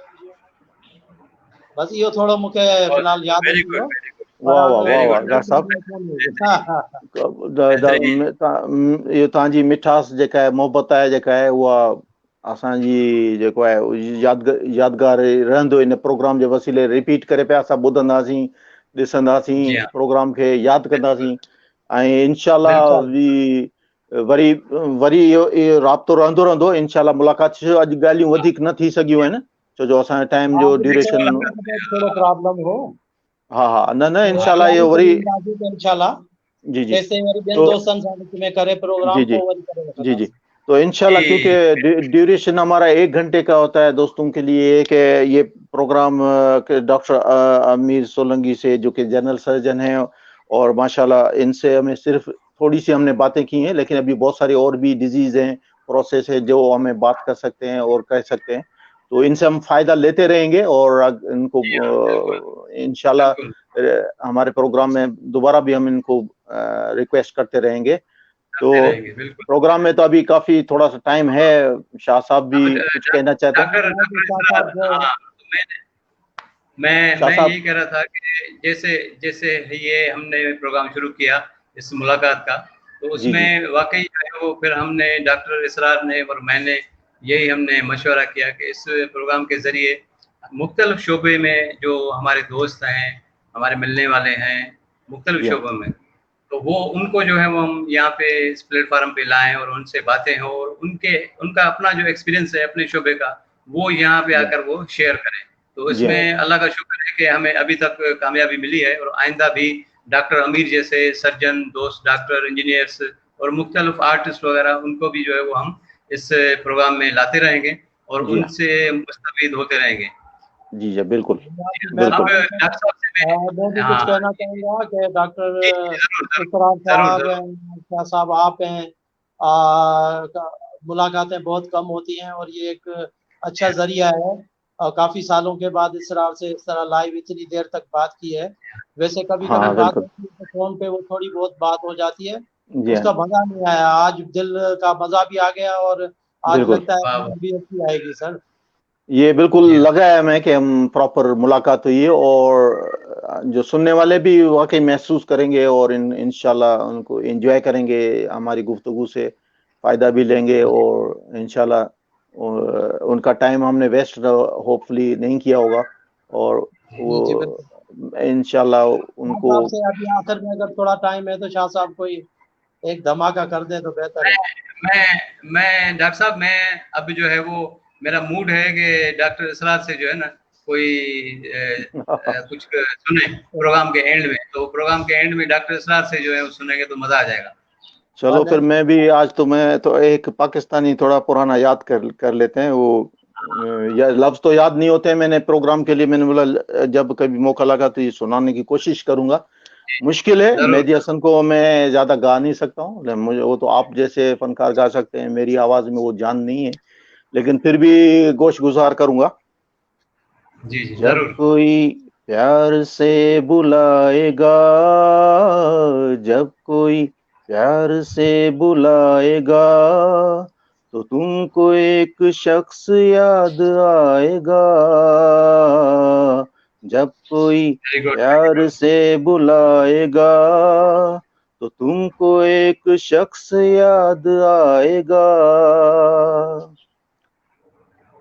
बस इहो थोरो मूंखे फिलहाल यादि वेरी अची गुड वियो, वेरी गुड पर वाह वाह हाणे वाह वेरी वाह, गुड डॉक्टर साहब। बेहतरीन इहो तव्हांजी मिठास जेका आहे, मोहबत आहे जेका आहे, उहा असांजी जेको आहे यादगार रहंदो। इन प्रोग्राम जे वसीले रिपीट करे पिया असां ॿुधंदासीं, ॾिसंदासीं, जी हाँ प्रोग्राम खे यादि कंदासीं। ऐं इनशाला बिल्कुल वरी वरी इहो राब्तो रहंदो रहंदो इनशाला। मुलाक़ात छो अॼु ॻाल्हियूं वधीक न थी सघियूं आहिनि, छो जो असांजे टाइम जो हाँ, मुझे ड्यूरेशन। थोड़ा प्रॉब्लम हो हा हा, न न, तो इनशाला तैयारी इहो करे वरी। ईंदासीं त इंशाल्लाह जी जी। तेसिताईं वरी ॿियनि तो दोस्तनि सां विच में करे जी प्रोग्राम जी पोइ वरी करे जी जी। वठंदासीं। तो इंशाल्लाह, क्योंकि जी ड्यूरेशन हमारा 1 घंटे का होता है दोस्तों के लिए, कि ये प्रोग्राम डॉक्टर अमीर सोलंकी से, जो कि जनरल सर्जन हैं, और माशाल्लाह इनसे हमें सिर्फ थोड़ी सी हमने बातें की हैं, लेकिन अभी बहुत सारे और भी डिजीज हैं, प्रोसेस है, जो हमें बात कर सकते हैं और कह सकते हैं। तो इनसे हम फायदा लेते रहेंगे, और इनको जी हाँ बिल्कुल इंशाल्लाह बिल्कुल हमारे प्रोग्राम में दोबारा भी हम इनको रिक्वेस्ट करते रहेंगे। तो करते रहेंगे बिल्कुल प्रोग्राम में तो अभी काफी थोड़ा सा टाइम है। शाह साहब भी कुछ कहना चाहते हैं। डॉक्टर कि डॉक्टर साथ इसरार साथ हाँ तो मैं शाह मैं साहब। यही कह रहा था कि जैसे जैसे ये हमने प्रोग्राम शुरू किया इस मुलाकात का, तो जी जी उसमें वाकई जो है वो फिर हमने डॉक्टर इसरार ने और मैंने यही हमने मशवरा किया कि इस प्रोग्राम के ज़रिए मुख्तलिफ शोबे में जो हमारे दोस्त हैं, हमारे मिलने वाले हैं मुख्तलिफ जी हाँ शोबों में, तो वो उनको जो है वो हम यहाँ पे इस प्लेटफार्म पे लाएं और उनसे बातें हों, और उनका अपना जो एक्सपीरियंस है अपने शोबे का वो यहाँ पे जी हाँ आकर वो शेयर करें। तो जी हाँ इसमें अल्लाह का शुक्र है कि हमें अभी तक कामयाबी मिली है, और आइंदा भी डॉक्टर अमीर जैसे सर्जन दोस्त, डॉक्टर, इंजीनियर्स और मुख्तलिफ आर्टिस्ट वगैरह उनको भी जो है वो हम इस प्रोग्राम में लाते रहेंगे और जी हाँ उनसे मुस्तफ़ीद होते रहेंगे। जी जी, बिल्कुल आपकी अब बिल्कुल। मेहरबानी से डॉक्टर साहब से मैं भी कुछ हाँ कहना चाहूँगा कि डॉक्टर जी जी जरूर जरूर इकरार जरूर साहब जरूर हैं, शाह साहब आप हैं, मुलाकातें बहुत कम होती हैं और ये एक अच्छा ज़रिया है। और काफ़ी सालों के बाद इसरार से इस तरह लाइव इतनी देर तक बात की है। वैसे कभी हाँ कभी हाँ बात बिल्कुल। होती है तो फ़ोन पे वो थोड़ी बहुत बात हो जाती है, जी हाँ उसका मज़ा नहीं आया। आज दिल का मज़ा भी आ गया और आज बिल्कुल। लगता है वाह वाह नींद भी अच्छी आएगी सर। ये बिल्कुल जी हाँ लगा है हमें कि हम प्रॉपर मुलाकात हुई है, और जो सुनने वाले भी वाकई महसूस करेंगे, और इंशाल्लाह उनको एंजॉय करेंगे, हमारी गुफ्तगू से फ़ायदा भी लेंगे, और इंशाल्लाह उनका टाइम हमने वेस्ट होपफुली नहीं किया होगा, और जी जी वो बिल्कुल। इंशाल्लाह शाह उनको। साहब से अभी आखिर में अगर थोड़ा टाइम है तो शाह साहब कोई एक धमाका कर दे तो बेहतर है। मैं डॉक्टर साहब मैं अब जो है वो मेरा मूड है कि डॉक्टर इसरार से जो है ना कोई कुछ सुने प्रोग्राम के एंड में, तो प्रोग्राम के एंड में डॉक्टर इसरार से जो है वो सुनेंगे तो मजा आ जाएगा। चलो फिर, मैं भी आज तो मैं तो एक पाकिस्तानी थोड़ा पुराना याद कर लेते हैं। वो या लफ्ज तो याद नहीं होते हैं, मैंने प्रोग्राम के लिए मैंने बोला जब कभी मौका लगा तो ये सुनाने की कोशिश करूंगा। मुश्किल है, जरूर मेहदी हसन को मैं ज्यादा गा नहीं सकता हूँ, लेकिन मुझे वो तो आप जैसे फनकार गा सकते हैं, मेरी आवाज में वो जान नहीं है, लेकिन फिर भी गोश गुजार करूंगा। जी जी जब जरूर कोई प्यार से बुलाएगा, जब कोई प्यार से बुलाएगा, तो तुमको एक शख्स याद आएगा जब कोई वेरी गुड, प्यार से बुलाएगा, तो तुमको एक शख्स याद आएगा।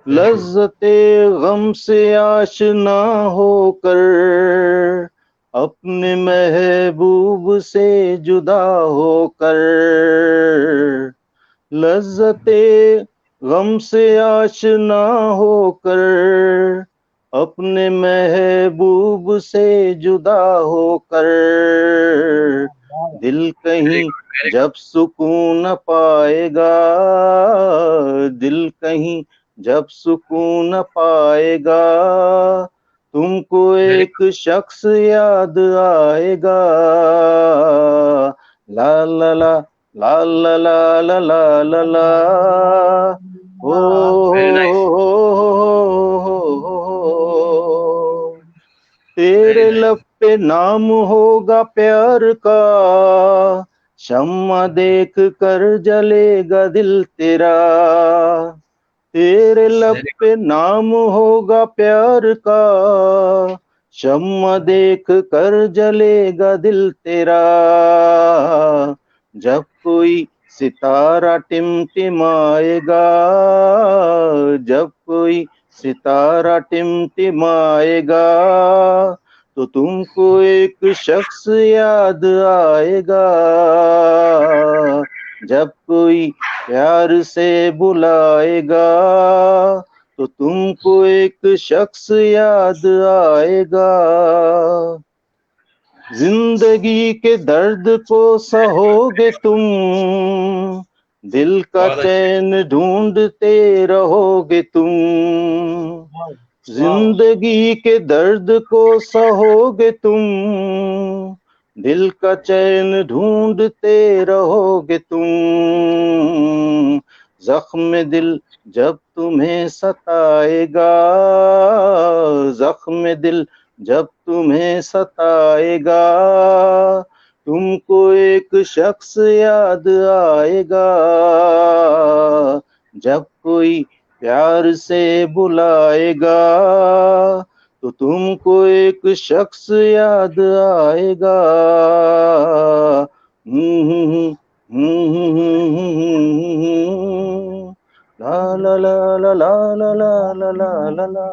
लज्जते गम से आशना होकर अपने महबूब से जुदा होकर, लज्जते गम से आशना होकर अपने महबूब से जुदा होकर, दिल वेरी कहीं गुड, वेरी जब सुकून न पाएगा, दिल कहीं जब सुकून न पाएगा, तुमको वेरी एक शख्स याद आएगा। ला ला ला ला ला ला ला ला ला ला, हो वेरी नाइस, वेरी तेरे नाइस, लब पे नाम होगा प्यार का, शम्मा देख कर जलेगा दिल तेरा। तेरे लब वेरी पे नाम होगा प्यार का, शम्मा देख कर जलेगा दिल तेरा। जब कोई सितारा टिमटिमाएगा, जब कोई सितारा टिमटिमाएगा, तो तुमको एक शख्स याद आएगा। जब कोई प्यार से बुलाएगा, तो तुमको एक शख्स याद आएगा। जिंदगी के दर्द को सहोगे तुम, दिल का बहुत अच्छे, चैन ढूंढते रहोगे तुम। जिंदगी के दर्द को सहोगे तुम, दिल का चैन ढूंढते रहोगे तुम। जख्म दिल जब तुम्हें सताएगा, जख्म दिल जब तुम्हें सताएगा, तुमको एक शख्स याद आएगा। जब कोई प्यार से बुलाएगा, तो तुमको एक शख्स याद आएगा। ला ला ला ला ला ला ला ला ला ला ला।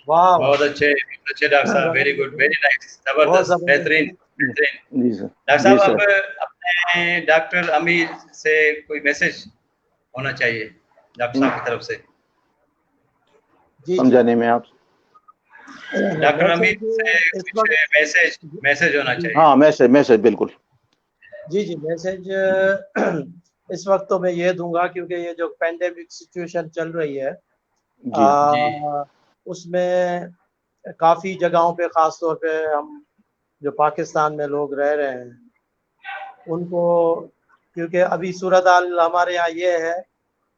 वाह बहुत अच्छे डॉक्टर साहब, वेरी गुड, वेरी नाइस, बहुत जबरदस्त, बेहतरीन, जबरदस्त। बेहतरीन। जी सर, डॉक्टर जी साहब, सर। अब अपने डॉक्टर अमीर से कोई मैसेज होना चाहिए डॉक्टर साहब की तरफ से। जी जी समझाने में आप डॉक्टर अमीर मैसेज से इस कुछ वक्त मैसेज होना जी चाहिए। हाँ, मैसेज मैसेज बिल्कुल। जी मैसेज इस वक्त तो मैं ये दूंगा, क्योंकि ये जो पैंडेमिक सिचुएशन चल रही है जी जी, उसमें काफ़ी जगहों पे, ख़ास तौर पे हम जो पाकिस्तान में लोग रह रहे हैं उनको, क्योंकि अभी सूरत हाल हमारे यहाँ ये है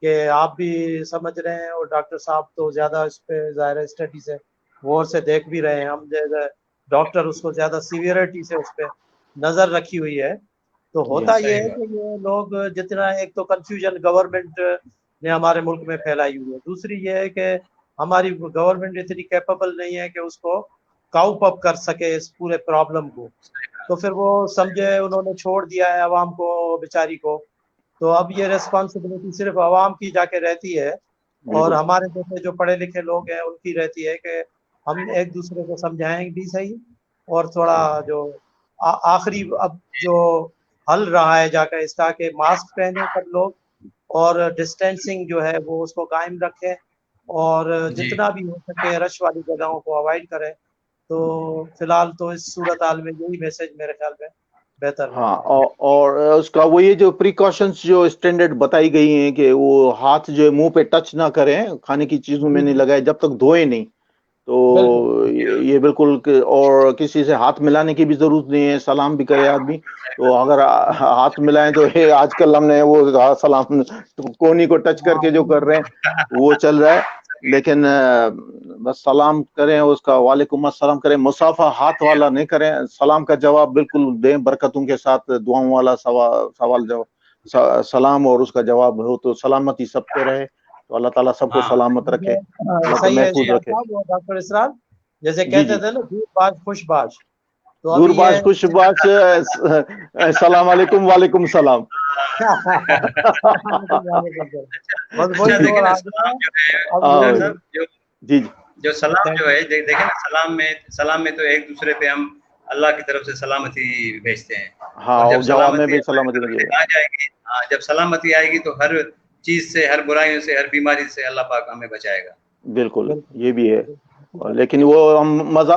कि आप भी समझ रहे हैं और डॉक्टर साहब तो ज़्यादा इस पे ज़ाहिर स्टडी से गौर से देख भी रहे हैं, हम जैसे डॉक्टर उसको ज़्यादा सीवियरिटी से उस पर नज़र रखी हुई है। तो जी होता ये सही है बात, कि ये लोग जितना, एक तो कंफ्यूजन गवर्नमेंट ने हमारे मुल्क में फैलाई हुई है, दूसरी ये है कि हमारी गवर्नमेंट इतनी कैपेबल नहीं है कि उसको काउप अप कर सके इस पूरे प्रॉब्लम को। तो फिर वो समझे उन्होंने छोड़ दिया है आवाम को बेचारी को। तो अब ये रिस्पॉन्सिबिलिटी सिर्फ आवाम की जाके रहती है और बिल्कुल। हमारे जैसे जो पढ़े लिखे लोग हैं उनकी रहती है कि हम एक दूसरे को समझाएं भी सही, और थोड़ा जो आखिरी अब जो हल रहा है जाकर इसका कि मास्क पहने सब लोग और डिस्टेंसिंग जो है वो उसको कायम रखें और जी, जितना भी हो सके रश वाली जगहों को अवॉइड करें। तो फिलहाल तो इस सूरत हाल में यही मैसेज मेरे ख्याल में बेहतर हाँ, रहेगा। और उसका वो ये जो प्रिकॉशंस जो स्टैंडर्ड बताई गई हैं कि वो हाथ जो है मुंह पे टच ना करें, खाने की चीजों में जी नहीं जी लगाए जब तक धोए नहीं। बिल्कुल तो ये बिल्कुल और किसी से हाथ मिलाने की भी जरूरत नहीं है, सलाम भी करे आदमी। तो अगर हाथ मिलाएं तो ये आजकल हमने वो सलाम तो कोहनी को टच हाँ करके जो कर रहे हैं बिल्कुल वो चल रहा है। लेकिन बस सलाम करें, उसका वालेकुम अस्सलाम करें, मुसाफा हाथ वाला नहीं करें, सलाम का जवाब बिल्कुल दें, बरकतों के साथ दुआओं वाला सवाल जवाब सलाम और उसका जवाब हो तो सलामती सब पे रहे, तो अल्लाह ताला सबको हाँ सलामत रखे, अल्लाह को सही है महफूज रखे। साहब, वो डॉक्टर इसरार जैसे जी कहते जी, थे ना, दूरबाज खुशबाज, तो अभी दूरबाज ये खुशबाज, सलाम अलैकुम, वालेकुम सलाम। बस वही अच्छा दौर देखिए ना आ सलाम गया जो है अब डॉक्टर ये। जी साहब, जो जी जो सलाम थैंक जो है देखे ना, सलाम में तो एक दूसरे पे हम अल्लाह की तरफ से सलामती भेजते हैं। हाँ, और जब और जवाब में सलामती भी हमारी सलामती तरफ से मिलेगा। आ जाएगी, हाँ, जब सलामती आएगी तो हर चीज से, हर बुराइयों से, हर बीमारी से अल्लाह पाक हमें बचाएगा। बिल्कुल, बिल्कुल ये भी है। बिल्कुल। लेकिन वो हम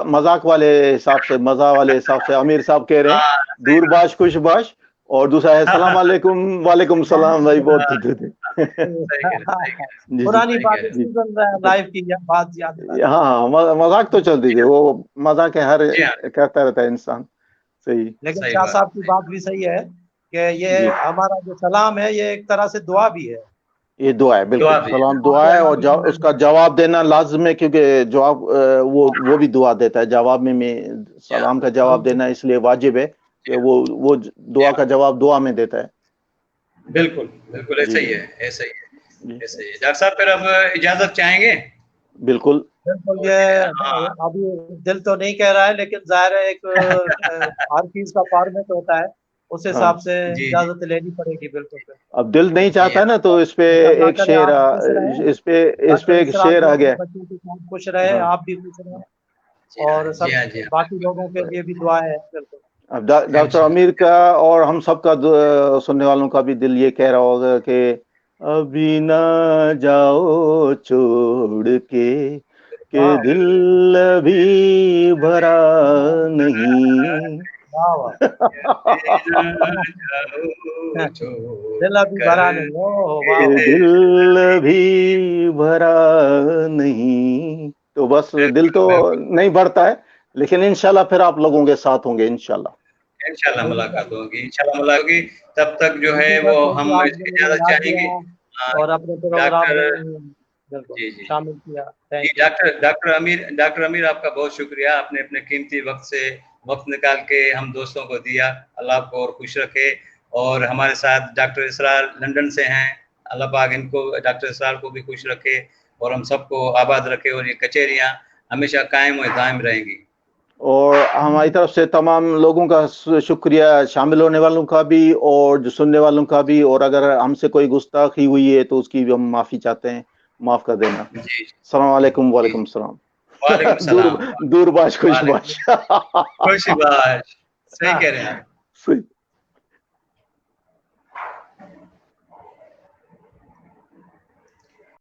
मजाक वाले हिसाब से, मजा वाले हिसाब से आमिर साहब कह रहे हैं हाँ सही दूरबाज खुशबाज, और दूसरा है सलाम बात। अलैकुम, वालेकुम सलाम। भाई बहुत थे। सही कह रहे, सही कह रहे, जी जी पुरानी सही बात कह रहे। जी। सुन रहा है, लाइफ की बात याद कर रहा हाँ, मजाक तो चल दीजिए, वो मजाक है, हर जी हाँ, करता रहता है इंसान। सही। है। लेकिन सही शाह बात, साहब की सही बात बात। भी सही है कि ये जी, हमारा जो सलाम है ये एक तरह से दुआ भी है। ये दुआ है, बिल्कुल दुआ भी है। सलाम दुआ आपको है, अल्लाह और की तरफ उसका से- जवाब देना लाजिम है, क्योंकि जवाब वो भी दुआ देता है जवाब में। जी हाँ, सलाम का जवाब बिल्कुल देना इसलिए वाजिब है जी कि हाँ, वो जी दुआ हाँ। का जवाब दुआ में देता है। बिल्कुल, बिल्कुल जी ऐसा ही है, ऐसा ही है, जी, ऐसा ही है। डॉक्टर साहब फिर अब इजाज़त चाहेंगे? बिल्कुल। बिल्कुल। तो ये हाँ, अभी दिल तो नहीं कह रहा है, लेकिन जाहिर है एक हर चीज का फॉर्मेट होता है, उस हाँ, हिसाब से जी, जी, इजाजत लेनी पड़ेगी। बिल्कुल बिल्कुल। अब दिल नहीं जी चाहता है हाँ, ना, तो इस पे अल्लाह एक करे शेर आप खुश रहे, इस पे डॉक्टर एक इसरार शेर भी आ अपने गया। बच्चों के साथ खुश रहे, हाँ, आप भी खुश रहे, जी हाँ, और जी सब हाँ, जी हाँ, बाकी बिल्कुल, लोगों के लिए भी दुआ है। बिल्कुल अब बिल्कुल, डॉक्टर इंशाअल्लाह। आमिर का और हम सबका सुनने वालों का भी दिल ये कह रहा होगा कि अभी ना जाओ छोड़ के वाह दिल अभी भरा नहीं। वाह वाह। कभी ना जाओ छोड़ दिल अभी कर भरा नहीं हो, वाह के वाह। दिल अभी भरा नहीं, तो बस दिल बिल्कुल, तो बिल्कुल। नहीं भरता है, लेकिन इंशाल्लाह फिर आप लोगों के साथ होंगे इंशाल्लाह। इंशाल्लाह मुलाकात इंशाल्लाह। होगी, इंशाल्लाह मुलाकात होगी। तब तक जो है थैंक यू वो सर, थैंक यू, हम आपने मुझे इजाज़त याद चाहेंगे। दिया हाँ, और अपने प्रोग्राम डॉक्टर में बिल्कुल जी, जी। शामिल किया। जी, थैंक यू। डॉक्टर अमीर आपका बहुत शुक्रिया। आपने अपने कीमती वक़्त से वक़्त निकाल के हम दोस्तों को दिया। अल्लाह आपको और खुश रखे। और हमारे साथ डॉक्टर इसरार लंदन से हैं। अल्लाह पाक इनको, डॉक्टर इसरार को भी खुश रखे और हम सबको आबाद रखे, और ये कचहरियाँ हमेशा कायम व दायम रहेंगी। और हमारी तरफ से तमाम लोगों का शुक्रिया, शामिल होने वालों का भी और जो सुनने वालों का भी, और अगर हमसे कोई गुस्ताखी हुई है तो उसकी भी हम माफ़ी चाहते हैं, माफ़ कर देना। जी, सलाम अलैकुम, जी, वालेकुम जी। सलाम। वालेकुम दूर सलाम। दूरबाज वालेकुम खुशबाश। खुश बाश। सही हाँ। कह रहे हैं आप। सही।